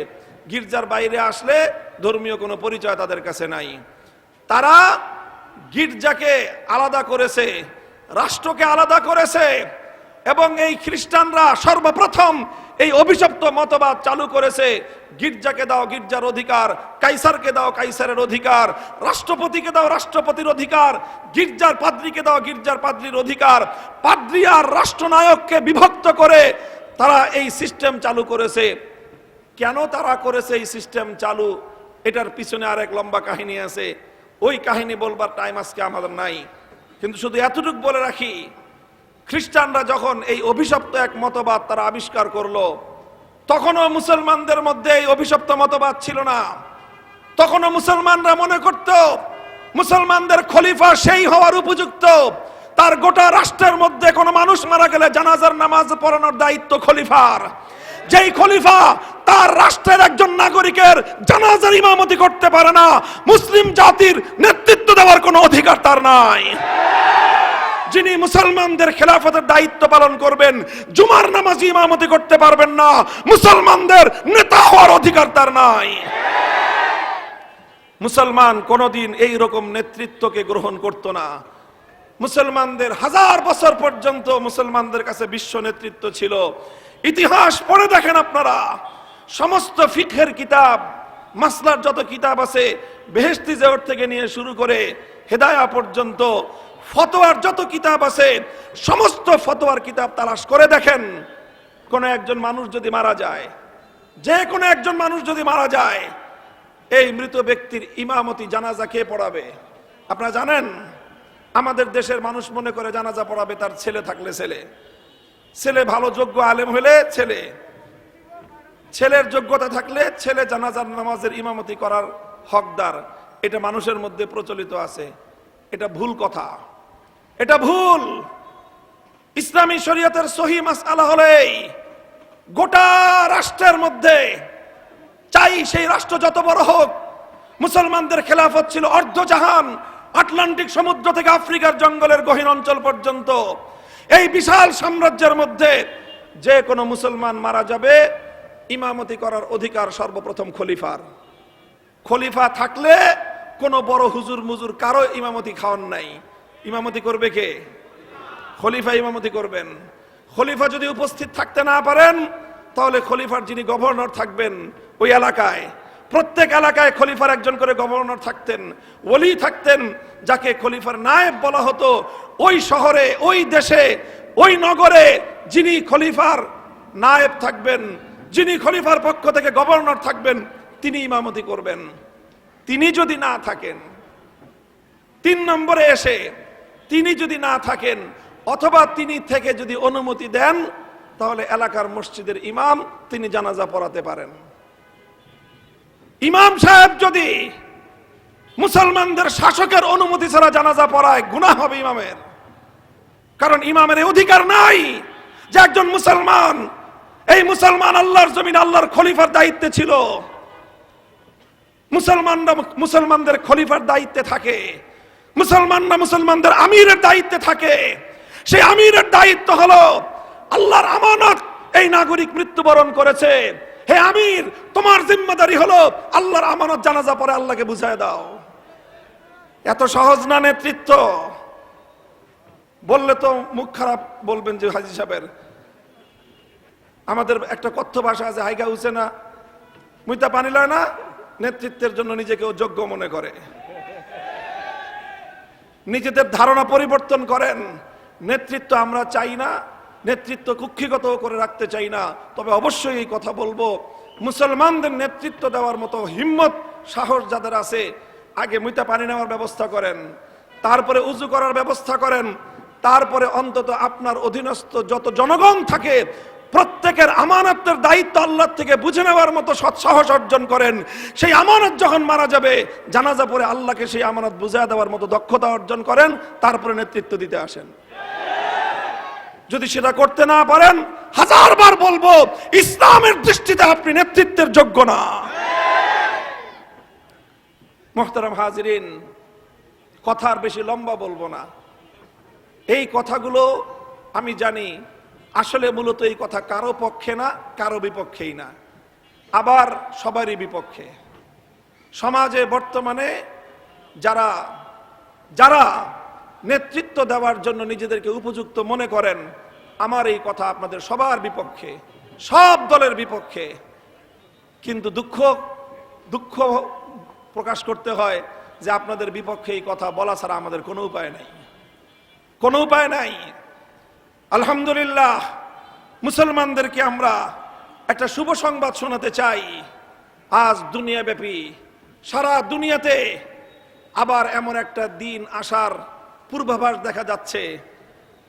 গির্জার বাইরে আসলে ধর্মীয় কোনো পরিচয় তাদের কাছে নাই। তারা গির্জাকে আলাদা করেছে রাষ্ট্রকে আলাদা করেছে এবং এই খ্রিস্টানরা সর্বপ্রথম এই অভিশপ্ত মতবাদ চালু করেছে, গির্জাকে দাও গির্জার অধিকার, কাইসারকে দাও কাইসারের অধিকার, রাষ্ট্রপতিকে দাও রাষ্ট্রপতির অধিকার, গির্জার পাদ্রীকে দাও গির্জার পাদ্রীর অধিকার। পাদ্রী আর রাষ্ট্রনায়ককে বিভক্ত করে তারা এই সিস্টেম চালু করেছে। কেন তারা করেছে এই সিস্টেম চালু, এটার পিছনে আরেক লম্বা কাহিনী আছে। ওই কাহিনী বলবার টাইম আজকে আমাদের নাই, কিন্তু শুধু এতটুকু বলে রাখি, খ্রিস্টানরা যখন এই অভিশপ্ত এক মতবাদ তারা আবিষ্কার করলো, তখনও মুসলমানদের মধ্যে এই অভিশপ্ত মতবাদ ছিল না। তখনও মুসলমানরা মনে করত মুসলমানদের খলিফা সেই হওয়ার উপযুক্ত, তার গোটা রাষ্ট্রের মধ্যে কোনো মানুষ মারা গেলে জানাজার নামাজ পড়ানোর দায়িত্ব খলিফার। যেই খলিফা তার রাষ্ট্রের একজন নাগরিকের জানাজার ইমামতি করতে পারে না, মুসলিম জাতির নেতৃত্ব দেওয়ার কোনো অধিকার তার নাই। যিনি মুসলমানদের খেলাফতের দায়িত্ব পালন করবেন, জুমার নামাজি ইমামতি করতে পারবেন না, মুসলমানদের নেতা হওয়ার অধিকার তার নাই। মুসলমান কোনদিন এই রকম নেতৃত্বকে গ্রহণ করত না। মুসলমানদের হাজার বছর পর্যন্ত মুসলমানদের কাছে বিশ্ব নেতৃত্ব ছিল। ইতিহাস পড়ে দেখেন আপনারা, সমস্ত ফিকহের কিতাব, মাসলার যত কিতাব আছে, বেহেশতি জেওর থেকে নিয়ে শুরু করে হেদায়া পর্যন্ত, ফতোয়ার যত কিতাব আছে, সমস্ত ফতোয়ার কিতাব তালাশ করে দেখেন, কোন একজন মানুষ যদি মারা যায়, যে কোনো একজন মানুষ যদি মারা যায়, এই মৃত ব্যক্তির ইমামতি জানাজা কে পড়াবে? আপনারা জানেন, আমাদের দেশের মানুষ মনে করে জানাজা পড়াবে তার ছেলে থাকলে ছেলে, ছেলে ভালো যোগ্য আলেম হলে ছেলে, ছেলের যোগ্যতা থাকলে ছেলে জানাজার নামাজের ইমামতি করার হকদার। এটা মানুষের মধ্যে প্রচলিত আছে। এটা ভুল কথা, এটা ভুল। ইসলামী শরীয়তের সহি মাসআলা হলে গোটা রাষ্ট্রের মধ্যে, চাই সেই রাষ্ট্র যত বড় হোক, মুসলমানদের খেলাফত ছিল অর্ধজাহান, আটলান্টিক সমুদ্র থেকে আফ্রিকার জঙ্গলের গহীন অঞ্চল পর্যন্ত। এই বিশাল সাম্রাজ্যের মধ্যে যে কোনো মুসলমান মারা যাবে, ইমামতি করার অধিকার সর্বপ্রথম খলিফার। খলিফা থাকলে কোনো বড় হুজুর মুজুর কারো ইমামতি খাওয়ান নাই। ইমামতি করবে কে? খলিফা ইমামতি করবেন। খলিফা যদি উপস্থিত থাকতে না পারেন, তাহলে খলিফার যিনি গভর্নর থাকবেন ওই এলাকায়, প্রত্যেক এলাকায় খলিফার একজন করে গভর্নর থাকতেন, ওলি থাকতেন, যাকে খলিফার নায়েব বলা হতো। ওই শহরে, ওই দেশে, ওই নগরে যিনি খলিফার নায়েব থাকবেন, যিনি খলিফার পক্ষ থেকে গভর্নর থাকবেন, তিনি ইমামতি করবেন। তিনি যদি না থাকেন, 3 নম্বরে এসে তিনি যদি না থাকেন, অথবা তিনি থেকে যদি অনুমতি দেন, তাহলে এলাকার মসজিদের ইমাম তিনি জানাজা পড়াতে পারেন। ইমাম সাহেব যদি মুসলমানদের শাসকের অনুমতি ছাড়া জানাজা পড়ায়, গুনাহ হবে ইমামের। কারণ ইমামের এই অধিকার নাই যে একজন মুসলমান, এই মুসলমান আল্লাহর জমিন আল্লাহর খলিফার দায়িত্বে ছিল। মুসলমানরা মুসলমানদের খলিফার দায়িত্বে থাকে, মুসলমানরা মুসলমানদের আমিরের দায়িত্বে থাকে। সেই আমিরের দায়িত্ব হলো, আল্লাহর আমানত এই নাগরিক মৃত্যুবরণ করেছে, হে আমির, তোমার জিম্মাদারি হলো আল্লাহর আমানত জানাজা পরে আল্লাহকে বুঝায় দাও। এত সহজ না নেতৃত্ব? বললে তো মুখ খারাপ বলবেন যে হাজী সাহেবের। আমাদের একটা কথ্য ভাষা আছে, হাইগা উঠছে না মুইতা পানি লয় না, নেতৃত্বের জন্য নিজেকে যোগ্য মনে করে। নিজেদের ধারণা পরিবর্তন করেন। নেতৃত্ব আমরা চাই না, নেতৃত্ব কুক্ষিগত করে রাখতে চাই না। তবে অবশ্যই এই কথা বলবো, মুসলমানদের নেতৃত্ব দেওয়ার মতো হিম্মত সাহস যাদের আছে, আগে মুইতা পানি নেওয়ার ব্যবস্থা করেন, তারপরে উজু করার ব্যবস্থা করেন, তারপরে অন্তত আপনার অধীনস্থ যত জনগণ থাকে প্রত্যেকের আমানতের দায়িত্ব আল্লাহ থেকে বুঝে নেওয়ার মতো সৎসাহস অর্জন করেন। সেই আমানত যখন মারা যাবে, জানাজা পরে আল্লাহকে সেই আমানত বুঝিয়ে দেওয়ার মতো দক্ষতা অর্জন করেন, তারপরে নেতৃত্ব দিতে আসেন। যদি সেটা করতে না পারেন, 1000 বার বলবো, ইসলামের দৃষ্টিতে আপনি নেতৃত্বের যোগ্য না। মুহতারাম হাজিরিন, কথার বেশি লম্বা বলবো না। এই কথাগুলো আমি জানি আসলে মূলত এই কথা কারো পক্ষে না, কারো বিপক্ষেই না, আবার সবারই বিপক্ষে। সমাজে বর্তমানে যারা যারা নেতৃত্ব দেওয়ার জন্য নিজেদেরকে উপযুক্ত মনে করেন, আমার এই কথা আপনাদের সবার বিপক্ষে, সব দলের বিপক্ষে। কিন্তু দুঃখ প্রকাশ করতে হয় যে আপনাদের বিপক্ষে এই কথা বলা ছাড়া আমাদের কোনো উপায় নাই, কোনো উপায় নাই। আলহামদুলিল্লাহ, মুসলমানদেরকে আমরা একটা শুভ সংবাদ শোনাতে চাই। আজ দুনিয়াব্যাপী সারা দুনিয়াতে আবার এমন একটা দিন আসার পূর্বাভাস দেখা যাচ্ছে,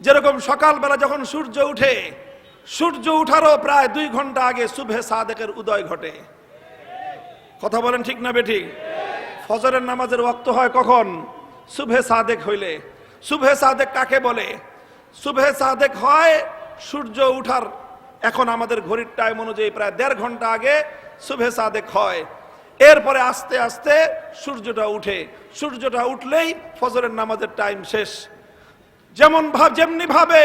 যেরকম সকালবেলা যখন সূর্য উঠে, সূর্য উঠারও প্রায় 2 ঘন্টা আগে সুবহে সাদেকের উদয় ঘটে। কথা বলেন ঠিক না বেঠিক? ফজরের নামাজের ওয়াক্ত হয় কখন? সুবহে সাদেক হইলে। সুবহে সাদেক কাকে বলে? সুবহে সাদেক হয় সূর্য উঠার, এখন আমাদের ঘড়ির টাইম অনুযায়ী প্রায় 1.5 ঘন্টা আগে সুবহে সাদেক হয়। এরপরে আস্তে আস্তে সূর্যটা উঠে, সূর্যটা উঠলেই ফজরের নামাজের টাইম শেষ। যেমনি ভাবে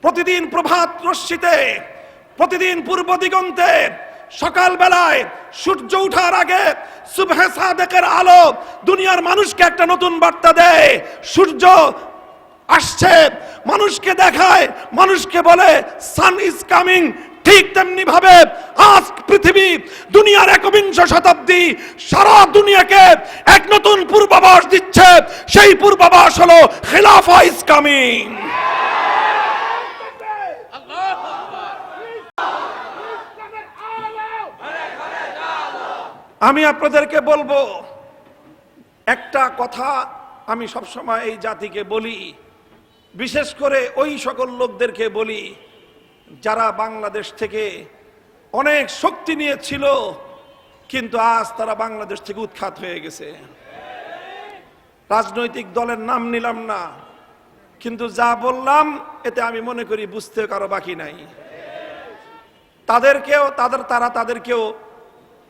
প্রতিদিন প্রভাত রশ্মিতে, প্রতিদিন পূর্ব দিগন্তে সকাল বেলায় সূর্য উঠার আগে সুবহে সাদেকের আলো দুনিয়ার মানুষকে একটা নতুন বার্তা দেয়, সূর্য আসছে, মানুষকে দেখায়, মানুষকে বলে সান ইজ কামিং। ঠিক তেমনি ভাবে আজ পৃথিবী, দুনিয়ার 21 শতাব্দী সারা দুনিয়াকে এক নতুন পূর্বাভাস দিচ্ছে। সেই পূর্বাভাস হলো খিলাফা ইজ কামিং। আমি আপনাদেরকে বলবো একটা কথা, আমি সবসময় এই জাতিকে বলি, বিশেষ করে ওই সকল লোকদেরকে বলি যারা বাংলাদেশ থেকে অনেক শক্তি নিয়েছিল, কিন্তু আজ তারা বাংলাদেশ থেকে উৎখাত হয়ে গেছে। রাজনৈতিক দলের নাম নিলাম না, কিন্তু যা বললাম এতে আমি মনে করি বুঝতে কারো বাকি নাই। তাদেরকেও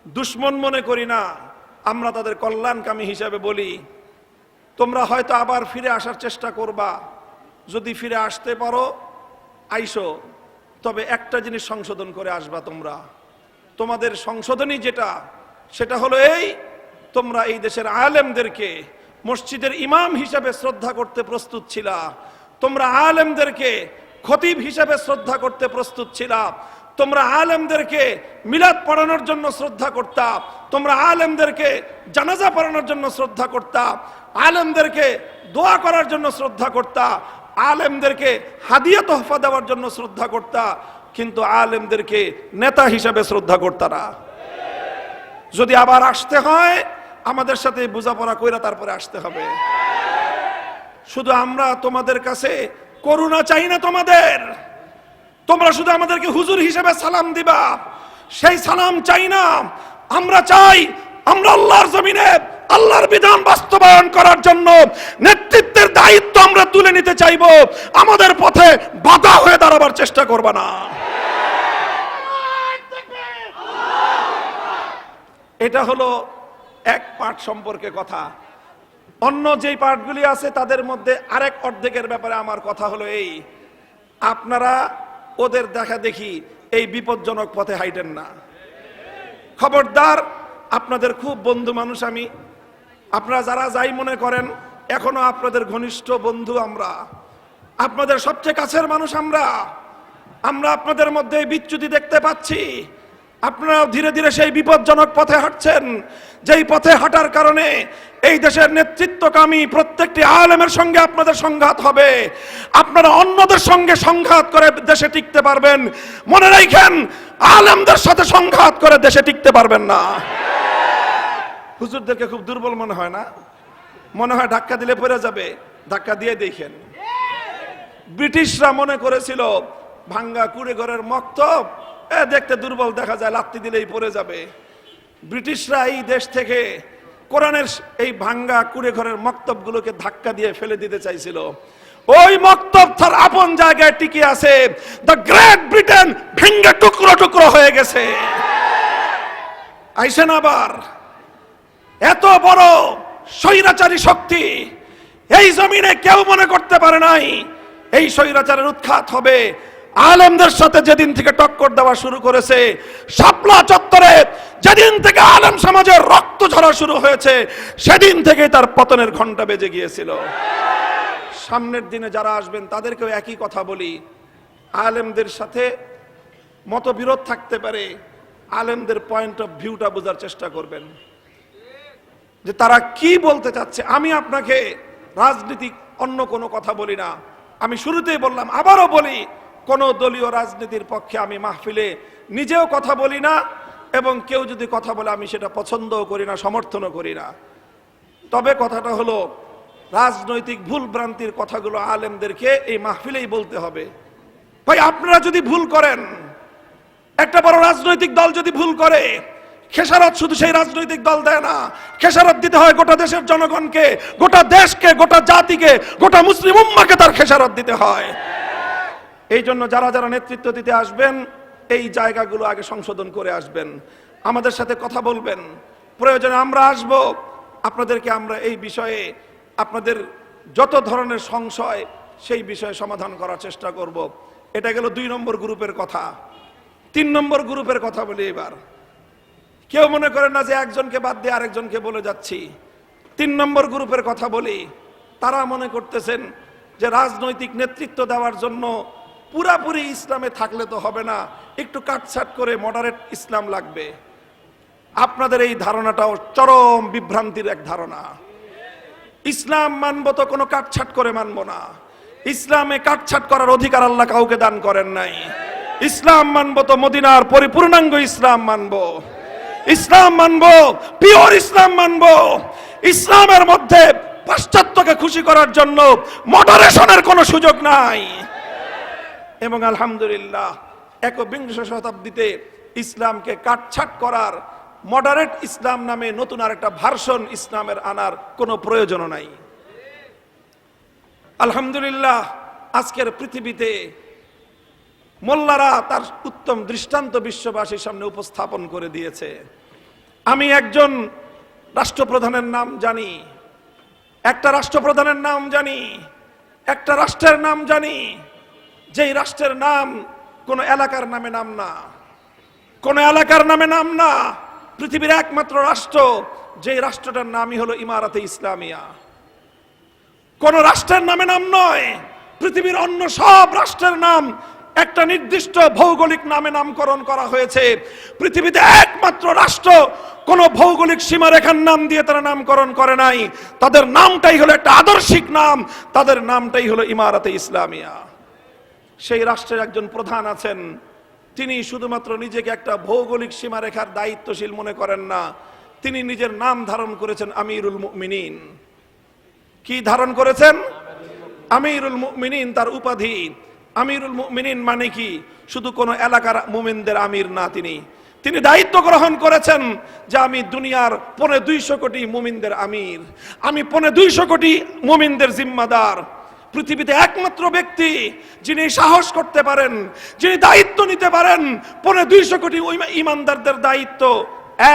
দুশ্মন মনে করি না, আমরা তাদের কল্যাণকামী হিসাবে বলি, তোমরা হয়তো আবার ফিরে আসার চেষ্টা করবা, যদি ফিরে আসতে পারো আইসো, তবে একটা জিনিস সংশোধন করে আসবা। তোমাদের সংশোধনী সেটা হলো তোমরা এই দেশের আলেমদেরকে মসজিদের ইমাম হিসাবে শ্রদ্ধা করতে প্রস্তুত ছিলা, তোমরা আলেমদেরকে খতিব হিসাবে শ্রদ্ধা করতে প্রস্তুত ছিলা, তোমরা আলেমদেরকে মিলাদ পড়ানোর জন্য শ্রদ্ধা করতা, তোমরা আলেমদেরকে জানাজা পড়ানোর জন্য শ্রদ্ধা করতা, আলেমদেরকে দোয়া করার জন্য শ্রদ্ধা করতা, আলেমদেরকে হাদিয়া তোহফা দেওয়ার জন্য শ্রদ্ধা করতা, কিন্তু আলেমদেরকে নেতা হিসাবে শ্রদ্ধা করতা না। যদি আবার আসতে হয় আমাদের সাথে বোঝাপড়া কইরা তারপরে আসতে হবে। শুধু আমরা তোমাদের কাছে করুণা চাই না, তোমরা শুধু আমাদেরকে হুজুর হিসেবে সালাম দিবা, সেই সালাম চাই না। আমরা চাই আমরা আল্লাহর জমিনে আল্লাহর বিধান বাস্তবায়ন করার জন্য নেতৃত্বের দায়িত্ব আমরা তুলে নিতে চাইব। আমাদের পথে বাধা হয়ে দাঁড়াবার চেষ্টা করবা না। এটা হলো এক পাঠ সম্পর্কে কথা। অন্য যেই পাঠগুলি আছে তাদের মধ্যে আরেক অর্ধেকের ব্যাপারে আমার কথা হলো আপনারা ওদের দেখা দেখি এই বিপজ্জনক পথে হাইটেন না। খবরদার, আপনাদের খুব বন্ধু মানুষ আমি, আপনারা যারা যাই মনে করেন এখনো আপনাদের ঘনিষ্ঠ বন্ধু, আমরা আপনাদের সবচেয়ে কাছের মানুষ। আমরা আপনাদের মধ্যে বিচ্যুতি দেখতে পাচ্ছি। আপনারা ধীরে ধীরে সেই বিপজ্জনক পথে হাঁটছেন, যেই পথে হাঁটার কারণে এই দেশের নেতৃত্বকামী প্রত্যেকটি আলেমের সঙ্গে আপনাদের সংঘাত হবে। আপনারা অন্যদের সঙ্গে সংঘাত করে দেশে টিকতে পারবেন, মনে রাখেন আলেমদের সাথে সংঘাত করে দেশে টিকতে পারবেন না। হুজুরদেরকে খুব দুর্বল মনে হয় না? মনে হয় ধাক্কা দিলে পড়ে যাবে। ধাক্কা দিয়ে দেখেন, ব্রিটিশরা মনে করেছিল ভাঙ্গা কুড়ে ঘরের মক্তব দেখতে দুর্বল দেখা যায়, লাত্তি দিলেই পড়ে যাবে। ব্রিটিশরা এই দেশ থেকে কোরআনের এই ভাঙ্গা কুড়ে ঘরের মক্তবগুলোকে ধাক্কা দিয়ে ফেলে দিতে চাইছিল। ওই মক্তব তার আপন জায়গায় টিকে আছে। দ্য গ্রেট ব্রিটেন ভেঙ্গে টুকরো টুকরো হয়ে গেছে। আইসেন আবার এত বড় স্বৈরাচারী শক্তি এই জমিনে কেউ মনে করতে পারে নাই এই স্বৈরাচারের উৎখাত হবে। আলেমদের সাথে যেদিন থেকে টক্কর দেওয়া শুরু করেছে, শাপলা চত্বর 1975 যেদিন থেকে আলেম সমাজের রক্ত ঝরা শুরু হয়েছে সেদিন থেকে তার পতনের ঘন্টা বেজে গিয়েছিল। সামনের দিনে যারা আসবেন তাদেরকেও একই কথা বলি, আলেমদের সাথে মতবিরোধ থাকতে পারে, আলেমদের পয়েন্ট অফ ভিউটা বোঝার চেষ্টা করবেন যে তারা কি বলতে চাচ্ছে। আমি আপনাকে রাজনীতিক অন্য কোনো কথা বলি না, আমি শুরুতেই বললাম, আবারও বলি, কোন দলীয় রাজনীতির পক্ষে আমি মাহফিলে নিজেও কথা বলি না, এবং কেউ যদি কথা বলে আমি সেটা পছন্দও করি না, সমর্থনও করি না। তবে কথাটা হলো, রাজনৈতিক ভুল ভ্রান্তির কথাগুলো আলেমদেরকে এই মাহফিলেই বলতে হবে। ভাই আপনারা যদি ভুল করেন, একটা বড় রাজনৈতিক দল যদি ভুল করে, খেসারত শুধু সেই রাজনৈতিক দল দেয় না, খেসারত দিতে হয় গোটা দেশের জনগণকে, গোটা দেশকে, গোটা জাতিকে, গোটা মুসলিম উম্মাহকে তার খেসারত দিতে হয়। এই জন্য যারা যারা নেতৃত্ব দিতে আসবেন এই জায়গাগুলো আগে সংশোধন করে আসবেন, আমাদের সাথে কথা বলবেন, প্রয়োজনে আমরা আসব, আপনাদেরকে আমরা এই বিষয়ে আপনাদের যত ধরনের সংশয় সেই বিষয়ে সমাধান করার চেষ্টা করব। এটা গেল 2 নম্বর গ্রুপের কথা। 3 নম্বর গ্রুপের কথা বলি এবার। কেউ মনে করেন না যে একজনকে বাদ দিয়ে আরেকজনকে বলে যাচ্ছি। 3 নম্বর গ্রুপের কথা বলি। তারা মনে করতেছেন যে রাজনৈতিক নেতৃত্ব দেওয়ার জন্য পুরাপুরি ইসলামে থাকলে তো হবে না, একটু কাটছাট করে মডারেট ইসলাম লাগবে। আপনাদের এই ধারণাটাও চরম বিভ্রান্তির এক ধারণা। ইসলাম মানব তো কোনো কাটছাট করে মানব না। ইসলামে কাটছাট করার অধিকার আল্লাহ কাউকে দান করেন নাই। ইসলাম মানব তো মদিনার পরিপূর্ণাঙ্গ ইসলাম মানব, ইসলাম মানব, পিওর ইসলাম মানব। ইসলামের মধ্যে পাশ্চাত্যকে খুশি করার জন্য মডারেশনের কোনো সুযোগ নাই। এবং আলহামদুলিল্লাহ 21 শতাব্দীতে ইসলামকে কাটছাট করার, মডারেট ইসলাম নামে নতুন আরেকটা ভার্সন ইসলামের আনার কোনো প্রয়োজনও নাই। আলহামদুলিল্লাহ আজকের পৃথিবীতে মোল্লারা তার উত্তম দৃষ্টান্ত বিশ্ববাসীর সামনে উপস্থাপন করে দিয়েছে। আমি একজন রাষ্ট্রপ্রধানের নাম জানি, একটা রাষ্ট্রপ্রধানের নাম জানি, একটা রাষ্ট্রের নাম জানি, যেই রাষ্ট্রের নাম কোন এলাকার নামে নাম না, কোন এলাকার নামে নাম না, পৃথিবীর একমাত্র রাষ্ট্র যেই রাষ্ট্রটার নামই হলো ইমারাতে ইসলামিয়া। কোন রাষ্ট্রের নামে নাম নয়, পৃথিবীর অন্য সব রাষ্ট্রের নাম একটা নির্দিষ্ট ভৌগোলিক নামে নামকরণ করা হয়েছে। পৃথিবীতে একমাত্র রাষ্ট্র কোন ভৌগোলিক সীমারেখার নাম দিয়ে তারা নামকরণ করে নাই, তাদের নামটাই হলো একটা আদর্শিক নাম, তাদের নামটাই হলো ইমারাতে ইসলামিয়া। সেই রাষ্ট্রের একজন প্রধান আছেন, তিনি শুধুমাত্র নিজেকে একটা ভৌগোলিক সীমারেখার দায়িত্বশীল মনে করেন না, তিনি নিজের নাম ধারণ করেছেন আমিরুল মুমিনিন। কি ধারণ করেছেন? আমিরুল মুমিনিন তার উপাধি। আমিরুল মুমিনিন মানে কি? শুধু কোন এলাকার মুমিনদের আমির না, তিনি দায়িত্ব গ্রহণ করেছেন যে আমি দুনিয়ার 250 কোটি মুমিনদের আমির, আমি 250 কোটি মুমিনদের জিম্মাদার। পৃথিবীতে একমাত্র ব্যক্তি যিনি সাহস করতে পারেন, যিনি দায়িত্ব নিতে পারেন 250 কোটি ইমানদারদের দায়িত্ব,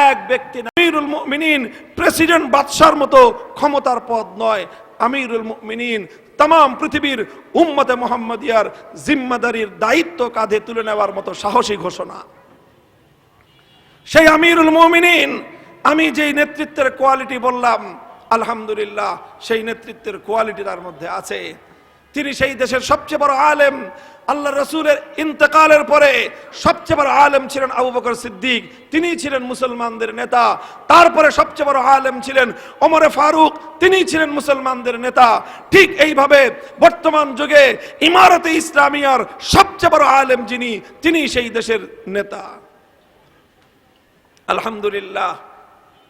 এক ব্যক্তি। আমিরুল মুমিনিন প্রেসিডেন্ট বাদশার মতো ক্ষমতার পদ নয়, আমিরুল মুমিনিন तमाम পৃথিবীর উম্মতে মুহাম্মাদিয়ার জিম্মাদারির দায়িত্ব কাঁধে তুলে নেওয়ার মতো সাহসী ঘোষণা। সেই আমিরুল মুমিনিন, আমি যেই নেতৃত্বের কোয়ালিটি বললাম, আলহামদুলিল্লাহ সেই নেতৃত্বের কোয়ালিটি তার মধ্যে আছে। তিনি সেই দেশের সবচেয়ে বড় আলেম। আল্লাহ রাসূলের ইন্তেকালের পরে সবচেয়ে বড় আলেম ছিলেন আবু বকর সিদ্দিক, তিনি ছিলেন মুসলমানদের নেতা। তারপরে সবচেয়ে বড় আলেম ছিলেন ওমর ফারুক, তিনি ছিলেন মুসলমানদের নেতা। ঠিক এইভাবে বর্তমান যুগে ইমারতে ইসলামিয়ার সবচেয়ে বড় আলেম যিনি, তিনি সেই দেশের নেতা, আলহামদুলিল্লাহ।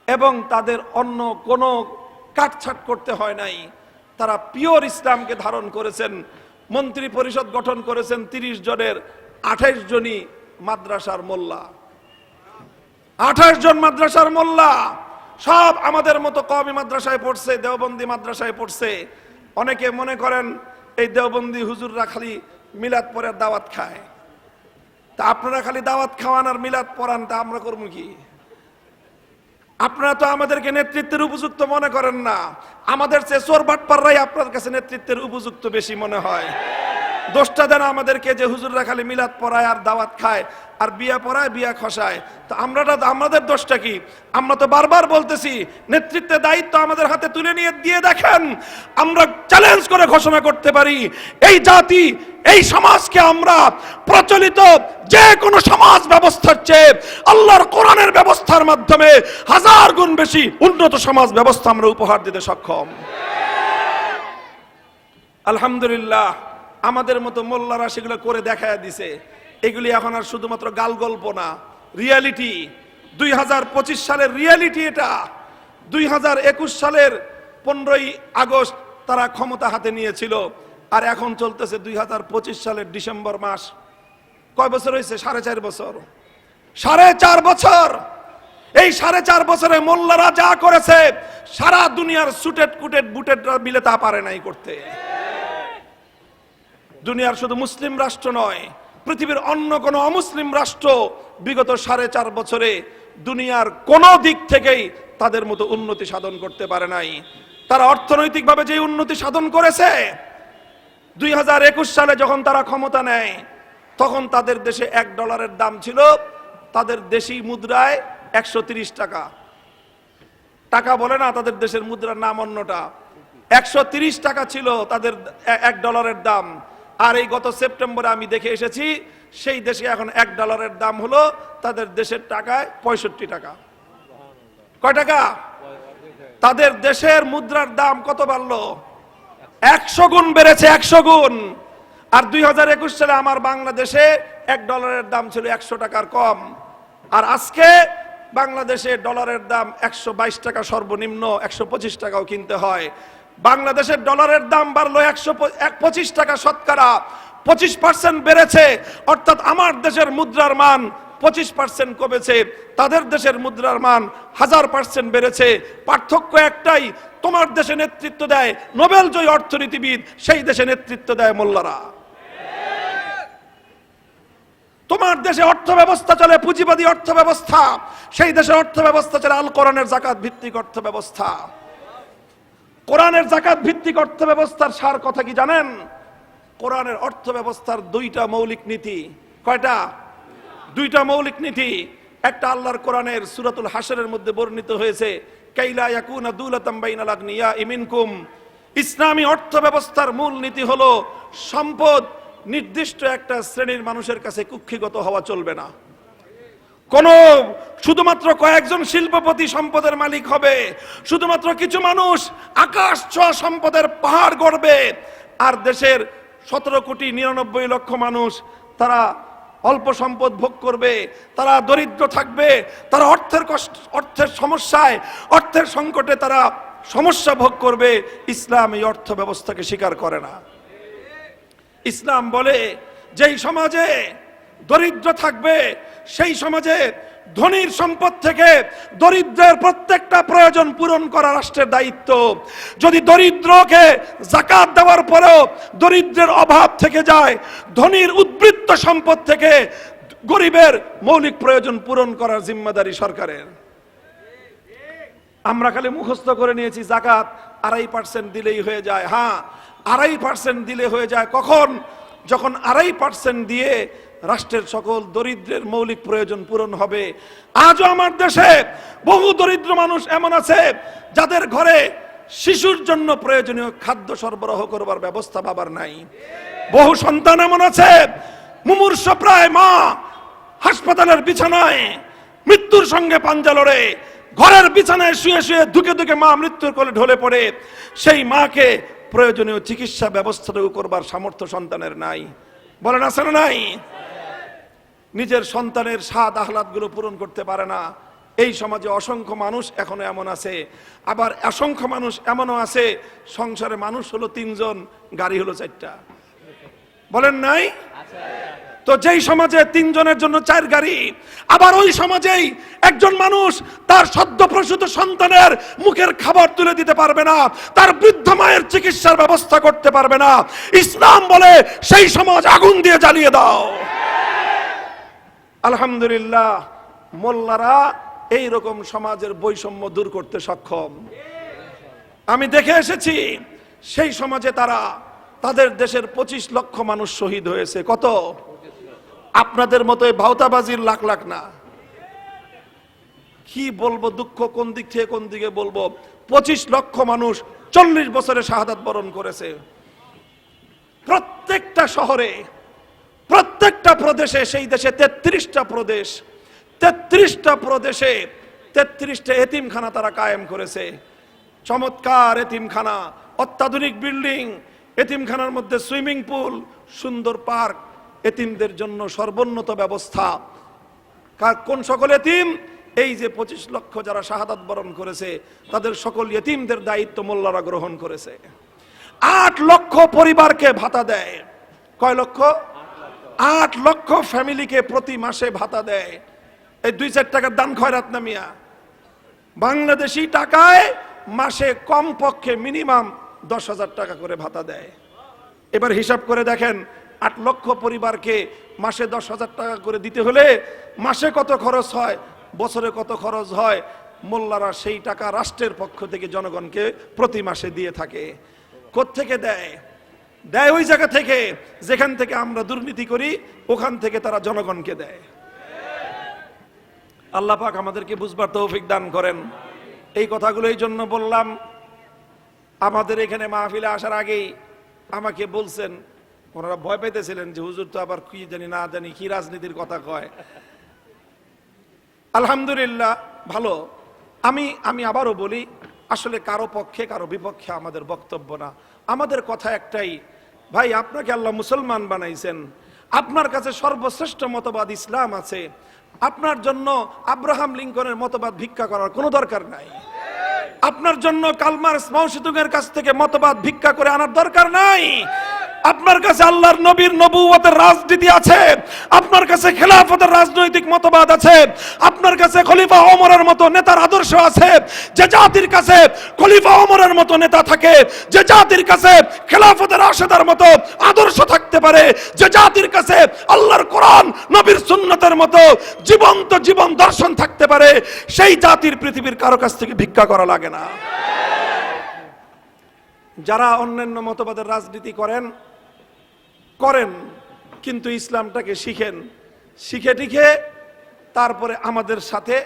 এবং তাদের অন্য কোনো কাটছাট করতে হয় নাই, তারা পিওর ইসলামকে ধারণ করেছেন। মন্ত্রী পরিষদ গঠন করেছেন 30 জনের, 28 জনই মাদ্রাসার মোল্লা, 28 জন মাদ্রাসার মোল্লা, সব আমাদের মতো কওমি মাদ্রাসায় পড়ছে, দেওবন্দি মাদ্রাসায় পড়ছে। অনেকে মনে করেন এই দেওবন্দি হুজুররা খালি মিলাদ পড়ার দাওয়াত খায়, তা আপনারা খালি দাওয়াত খাওয়ান আর মিলাদ পড়ান, তা আমরা করবো কি? আপনারা তো আমাদেরকে নেতৃত্বের উপযুক্ত মনে করেন না, আমাদের চেয়ে চোর বাটপাররাই আপনার কাছে নেতৃত্বের উপযুক্ত বেশি মনে হয়। দোষটা দেন আমাদেরকে যে হুজুররা খালি মিলাদ পড়ায় আর দাওয়াত খায় আর বিয়া পড়ায় বিয়া খসায়। তো আমাদের দোষটা কি? আমরা তো বারবার বলতেছি নেতৃত্বের দায়িত্ব আমাদের হাতে তুলে নিয়ে দিয়ে দেখেন, আমরা চ্যালেঞ্জ করে ঘোষণা করতে পারি এই জাতি এই সমাজকে আমরা প্রচলিত যে কোনো সমাজ ব্যবস্থার চেয়ে আল্লাহর কোরআনের ব্যবস্থার মাধ্যমে 1000 গুণ বেশি উন্নত সমাজ ব্যবস্থা আমরা উপহার দিতে সক্ষম। আলহামদুলিল্লাহ, আমাদের মতো মোল্লারা সেগুলো করে দেখায় দিছে। এগুলি এখন আর শুধুমাত্র গাল গল্প না, রিয়ালিটি। 2025 সালের রিয়ালিটি এটা। 2021 সালের 15ই আগস্ট তারা ক্ষমতা হাতে নিয়েছিল, আর এখন চলতেছে 2025 সালের ডিসেম্বর মাস। কয় বছর হয়েছে? 4.5 বছর। 4.5 বছর। এই 4.5 বছরে মোল্লারা যা করেছে সারা দুনিয়ার সুটেড কুটেড বুটেডরা মিলে তা পারে নাই করতে। দুনিয়ার শুধু মুসলিম রাষ্ট্র নয়, পৃথিবীর অন্য কোন অমুসলিম রাষ্ট্র বিগত 4.5 বছরে দুনিয়ার কোন দিক থেকেই তাদের মতো উন্নতি সাধন করতে পারে নাই। তারা অর্থনৈতিকভাবে যে উন্নতি সাধন করেছে, 2021 সালে যখন তারা ক্ষমতা নেয় তখন তাদের দেশে $1 দাম ছিল তাদের দেশি মুদ্রায় 130 টাকা। টাকা বলে না, তাদের দেশের মুদ্রার নাম অন্যটা। 130 টাকা ছিল তাদের $1 দাম। আর এই গত সেপ্টেম্বরে আমি দেখে এসেছি সেই দেশে এখন $1 দাম হলো তাদের দেশের টাকায় 65 টাকা। কয় টাকা? তাদের দেশের মুদ্রার দাম কত বাড়লো? 100 গুণ বেড়েছে, 100 গুণ। আর 2021 সালে আমার বাংলাদেশে $1 দাম ছিল 100 টাকার কম। আর আজকে বাংলাদেশে ডলারের দাম 122 টাকা সর্বনিম্ন, 125 টাকাও কিনতে হয়। বাংলাদেশের ডলারের দাম বাড়লো 125 টাকা, শতকরা 25% বেড়েছে। অর্থাৎ আমার দেশের মুদ্রার মান 25% কমেছে, তাদের দেশের মুদ্রার মান 1000% বেড়েছে। পার্থক্য একটাই, তোমার দেশে নেতৃত্ব দেয় নোবেল জয়ী অর্থনীতিবিদ, সেই দেশে নেতৃত্ব দেয় মোল্লারা। তোমার দেশে অর্থ ব্যবস্থা চলে পুঁজিবাদী অর্থ ব্যবস্থা, সেই দেশের অর্থ ব্যবস্থা চলে আল কোরআনের যাকাত ভিত্তিক অর্থ ব্যবস্থা। কোরআনের যাকাত ভিত্তিক অর্থ ব্যবস্থার সার কথা কি জানেন? কোরআনের অর্থ ব্যবস্থার 2টা মৌলিক নীতি। কয়টা? 2টা মৌলিক নীতি। একটা আল্লাহর কোরআনের সূরাতুল হাশরের মধ্যে বর্ণিত হয়েছে, কাইলা ইয়াকুনা দুলাতাম বাইনাল আগনিয়া মিনকুম। ইসলামী অর্থ ব্যবস্থার মূল নীতি হলো সম্পদ নির্দিষ্ট একটা শ্রেণীর মানুষের কাছে কুক্ষিগত হওয়া চলবে না। কোন শুধুমাত্র কয়েকজন শিল্পপতি সম্পদের মালিক হবে, শুধুমাত্র কিছু মানুষ আকাশ ছোঁয়া সম্পদের পাহাড় গড়বে, আর দেশের 17,99,00,000 মানুষ তারা অল্প সম্পদ ভোগ করবে, তারা দরিদ্র থাকবে, তারা অর্থের সমস্যায় অর্থের সংকটে তারা সমস্যা ভোগ করবে। ইসলাম এই অর্থ ব্যবস্থাকে স্বীকার করে না। ইসলাম বলে যেই সমাজে দরিদ্র থাকবে সেই সমাজে ধনীর সম্পদ থেকে দরিদ্রের প্রত্যেকটা প্রয়োজন পূরণ করা রাষ্ট্রের দায়িত্ব। যদি দরিদ্রকে যাকাত দেওয়ার পরেও দরিদ্রের অভাব থেকে যায়, ধনীর উদ্বৃত্ত সম্পদ থেকে গরিবের মৌলিক প্রয়োজন পূরণ করার জিম্মাদারি সরকারের। আমরা খালি মুখস্থ করে নিয়েছি যাকাত 2.5% দিলেই হয়ে যায়। হ্যাঁ, 2.5% দিলে হয়ে যায়। কখন? যখন 2.5% দিয়ে রাষ্ট্রের সকল দরিদ্রের মৌলিক প্রয়োজন পূরণ হবে। আজও আমার দেশে বহু দরিদ্র মানুষ এমন আছে যাদের ঘরে শিশুর জন্য প্রয়োজনীয় খাদ্য সরবরাহ করবার ব্যবস্থা বাবার নাই। বহু সন্তান এমন আছে মুমূর্ষ প্রায় মা হাসপাতালের বিছানায় মৃত্যুর সঙ্গে পাঞ্জা লড়ে, ঘরের বিছানায় শুয়ে শুয়ে ধুকে ধুকে মা মৃত্যুর কোলে ঢলে পড়ে। সেই মাকে প্রয়োজনীয় চিকিৎসা ব্যবস্থাটুকু করবার সামর্থ্য সন্তানের নাই। বলেন আছে না নাই? নিজের সন্তানের স্বাদ আহ্লাদগুলো পূরণ করতে পারে না। এই সমাজে অসংখ্য মানুষ এখনো এমন আছে। আবার অসংখ্য মানুষ এমনও আছে সংসারে মানুষ হলো 3 জন, গাড়ি হলো 4টা। বলেন নাই? তো যেই সমাজে 3 জনের জন্য 4 গাড়ি, আবার ওই সমাজেই একজন মানুষ তার সদ্য প্রসূত সন্তানের মুখের খাবার তুলে দিতে পারবে না, তার বৃদ্ধ মায়ের চিকিৎসার ব্যবস্থা করতে পারবে না। ইসলাম বলে সেই সমাজ আগুন দিয়ে জ্বালিয়ে দাও। আলহামদুলিল্লাহ, মোল্লারা এই রকম সমাজের বৈষম্য দূর করতে সক্ষম। আমি দেখে এসেছি সেই সমাজে তারা তাদের দেশের 25 লক্ষ মানুষ শহীদ হয়েছে। কত? আপনাদের মতো এই ভাওতাবাজির লাখ লাখ না। কি বলবো, দুঃখ কোন দিক থেকে কোন দিকে বলবো। 25 লক্ষ মানুষ 40 বছরে শাহাদাত বরণ করেছে। প্রত্যেকটা শহরে, প্রত্যেকটা প্রদেশে, সেই দেশে 33টা প্রদেশ, 33টা প্রদেশে 33টা এতিমখানা তারা কায়েম করেছে। চমৎকার এতিমখানা, অত্যাধুনিক বিল্ডিং, এতিমখানার মধ্যে সুইমিং পুল, সুন্দর পার্ক, এতিমদের জন্য সর্বোন্নত ব্যবস্থা। কোন সকল এতিম? এই যে 25 লক্ষ যারা শাহাদাত বরণ করেছে, তাদের সকল এতিমদের দায়িত্ব মোল্লারা গ্রহণ করেছে। 8 লক্ষ পরিবারকে ভাতা দেয়। কয় লক্ষ? 8 লক্ষ ফ্যামিলিকে প্রতি মাসে ভাতা দেয়। এই 2-4 টাকার দান খয়রাত না মিয়া। বাংলাদেশি টাকায় মাসে কমপক্ষে মিনিমাম 10,000 টাকা করে ভাতা দেয়। এবার হিসাব করে দেখেন, 8 লক্ষ পরিবারকে মাসে 10,000 টাকা করে দিতে হলে মাসে কত খরচ হয়, বছরে কত খরচ হয়। মোল্লারা সেই টাকা রাষ্ট্রের পক্ষ থেকে জনগণকে প্রতি মাসে দিয়ে থাকে। কোত্থেকে দেয়? দেয় ওই জায়গা থেকে যেখান থেকে আমরা দুর্নীতি করি, ওখান থেকে তারা জনগণকে দেয়। আল্লাহ পাক আমাদেরকে বুঝবার তৌফিক দান করেন। এই কথাগুলো এই জন্য বললাম, আমাদের এখানে মাহফিলে আসার আগেই আমাকে বলছেন, ওনারা ভয় পেতেছিলেন যে হুজুর তো আবার কি জানি না জানি কি রাজনীতির কথা কয়। আলহামদুলিল্লাহ ভালো। আমি আবারও বলি, আসলে কারো পক্ষে কারো বিপক্ষে আমাদের বক্তব্য না। আমাদের কথা একটাই, ভাই আপনাকে আল্লাহ মুসলমান বানাইছেন, আপনার কাছে সর্বশ্রেষ্ঠ মতবাদ ইসলাম আছে। আপনার জন্য আব্রাহাম লিঙ্কনের মতবাদ ভিক্ষা করার কোনো দরকার নাই। আপনার জন্য কার্ল মার্কস মাও সেতুংয়ের কাছ থেকে মতবাদ ভিক্ষা করে আনার দরকার নাই। আপনার কাছে আল্লাহর নবীর নবুয়তের রাজনীতি আছে, আপনার কাছে খেলাফতের রাজনৈতিক মতবাদ আছে, আপনার কাছে খলিফা ওমরের মতো নেতার আদর্শ আছে। যে জাতির কাছে খলিফা ওমরের মতো নেতা থাকে, যে জাতির কাছে খেলাফতের রাশেদার মতো আদর্শ থাকতে পারে, যে জাতির কাছে আল্লাহর কোরআন নবীর সুন্নতের মতো জীবন্ত জীবন দর্শন থাকতে পারে, সেই জাতির পৃথিবীর কারো কাছ থেকে ভিক্ষা করা লাগে না। যারা অন্যান্য মতবাদের রাজনীতি করেন, কিন্তু ইসলামটাকে শিখেন, শিখে টিখে তারপরে আমাদের সাথে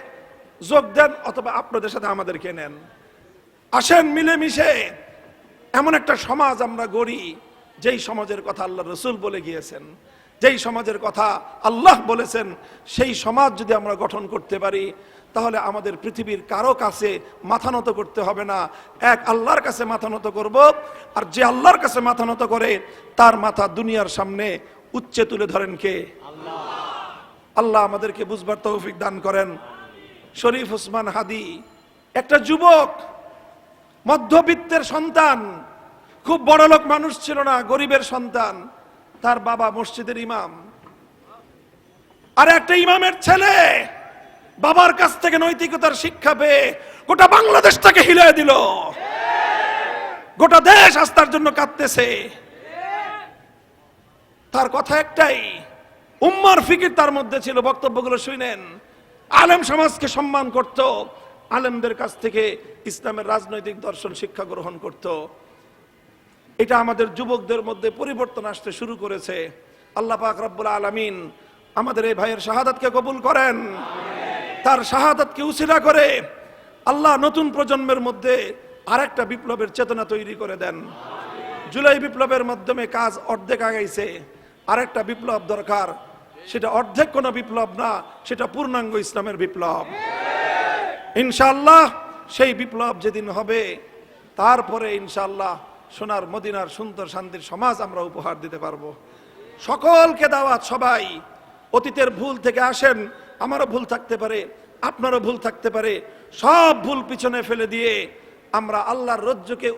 যোগ দেন, অথবা আপনাদের সাথে আমাদেরকে নেন। আসেন মিলেমিশে এমন একটা সমাজ আমরা গড়ি, যেই সমাজের কথা আল্লাহ রসুল বলে গিয়েছেন, যেই সমাজের কথা আল্লাহ বলেছেন, সেই সমাজ যদি আমরা গঠন করতে পারি, তাহলে আমাদের পৃথিবীর কারো কাছে মাথা নত করতে হবে না। এক আল্লাহর কাছে মাথা নত করব, আর যে আল্লাহর কাছে মাথা নত করে তার মাথা দুনিয়ার সামনে উচ্চে তুলে ধরেন কে? আল্লাহ। আল্লাহ আমাদেরকে বুঝবার তৌফিক দান করেন। শরীফ ওসমান হাদি একটা যুবক, মধ্যবিত্তের সন্তান, খুব বড়লোক মানুষ ছিল না, গরিবের সন্তান। তার বাবা মসজিদের ইমাম, আর একটা ইমামের ছেলে বাবার কাছ থেকে নৈতিকতার শিক্ষা পেয়ে গোটা বাংলাদেশটাকে হিলিয়ে দিল। গোটা দেশ আস্থার জন্য কাঁদতেছে। তার কথা একটাই, উম্মার ফিকির তার মধ্যে ছিল। বক্তব্যগুলো শুনেন। আলেম সমাজকে সম্মান করত, আলেমদের কাছ থেকে ইসলামের রাজনৈতিক দর্শন শিক্ষা গ্রহণ করত। এটা আমাদের যুবকদের মধ্যে পরিবর্তন আসতে শুরু করেছে। আল্লাহ পাক রব্বুল আলামিন আমাদের এই ভাইয়ের শাহাদাতকে কবুল করেন। তার শাহাদাতকে উসিলা করে আল্লাহ নতুন প্রজন্মের মধ্যে আরেকটা বিপ্লবের চেতনা তৈরি করে দেন। জুলাই বিপ্লবের মাধ্যমে কাজ অর্ধেক আগাইছে, আরেকটা বিপ্লব দরকার। সেটা অর্ধেক কোনো বিপ্লব না, সেটা পূর্ণাঙ্গ ইসলামের বিপ্লব। ইনশাআল্লাহ সেই বিপ্লব যেদিন হবে, তারপরে ইনশাআল্লাহ সোনার মদিনার সুন্দর শান্তির সমাজ আমরা উপহার দিতে পারবো। সকলকে দাওয়াত, সবাই অতীতের ভুল থেকে আসেন। আমারও ভুল থাকতে পারে, আপনারও ভুল থাকতে পারে। সব ভুল পিছনে ফেলে দিয়ে আমরা আল্লাহর রজ্জুকে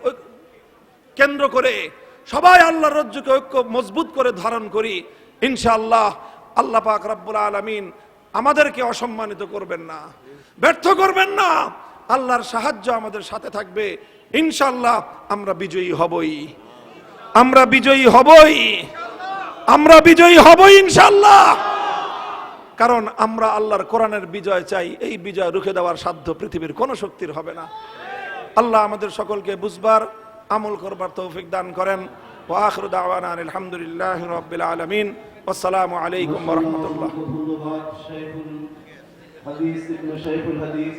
কেন্দ্র করে সবাই আল্লাহর রজ্জুকে ঐক্য মজবুত করে ধারণ করি। ইনশাআল্লাহ আল্লাহ পাক রব্বুল আলামিন আমাদেরকে অসম্মানিত করবেন না, ব্যর্থ করবেন না। আল্লাহর সাহায্য আমাদের সাথে থাকবে। ইনশাআল্লাহ আমরা বিজয়ী হবই, আমরা বিজয়ী হবই, আমরা বিজয়ী হবই ইনশাআল্লাহ। কারণ আমরা আল্লাহর কোরআনের বিজয় চাই। এই বিজয় রুখে দেওয়ার সাধ্য পৃথিবীর কোনো শক্তির হবে না। আল্লাহ আমাদের সকলকে বুঝবার, আমল করবার তৌফিক দান করেন। ওয়া আখিরু দাওয়ানা আলহামদুলিল্লাহি রাব্বিল আলামিন আসসালামু আলাইকুম ওয়া রাহমাতুল্লাহ। ধন্যবাদ শাইখুল হাদিস ইবনে শাইখুল হাদিস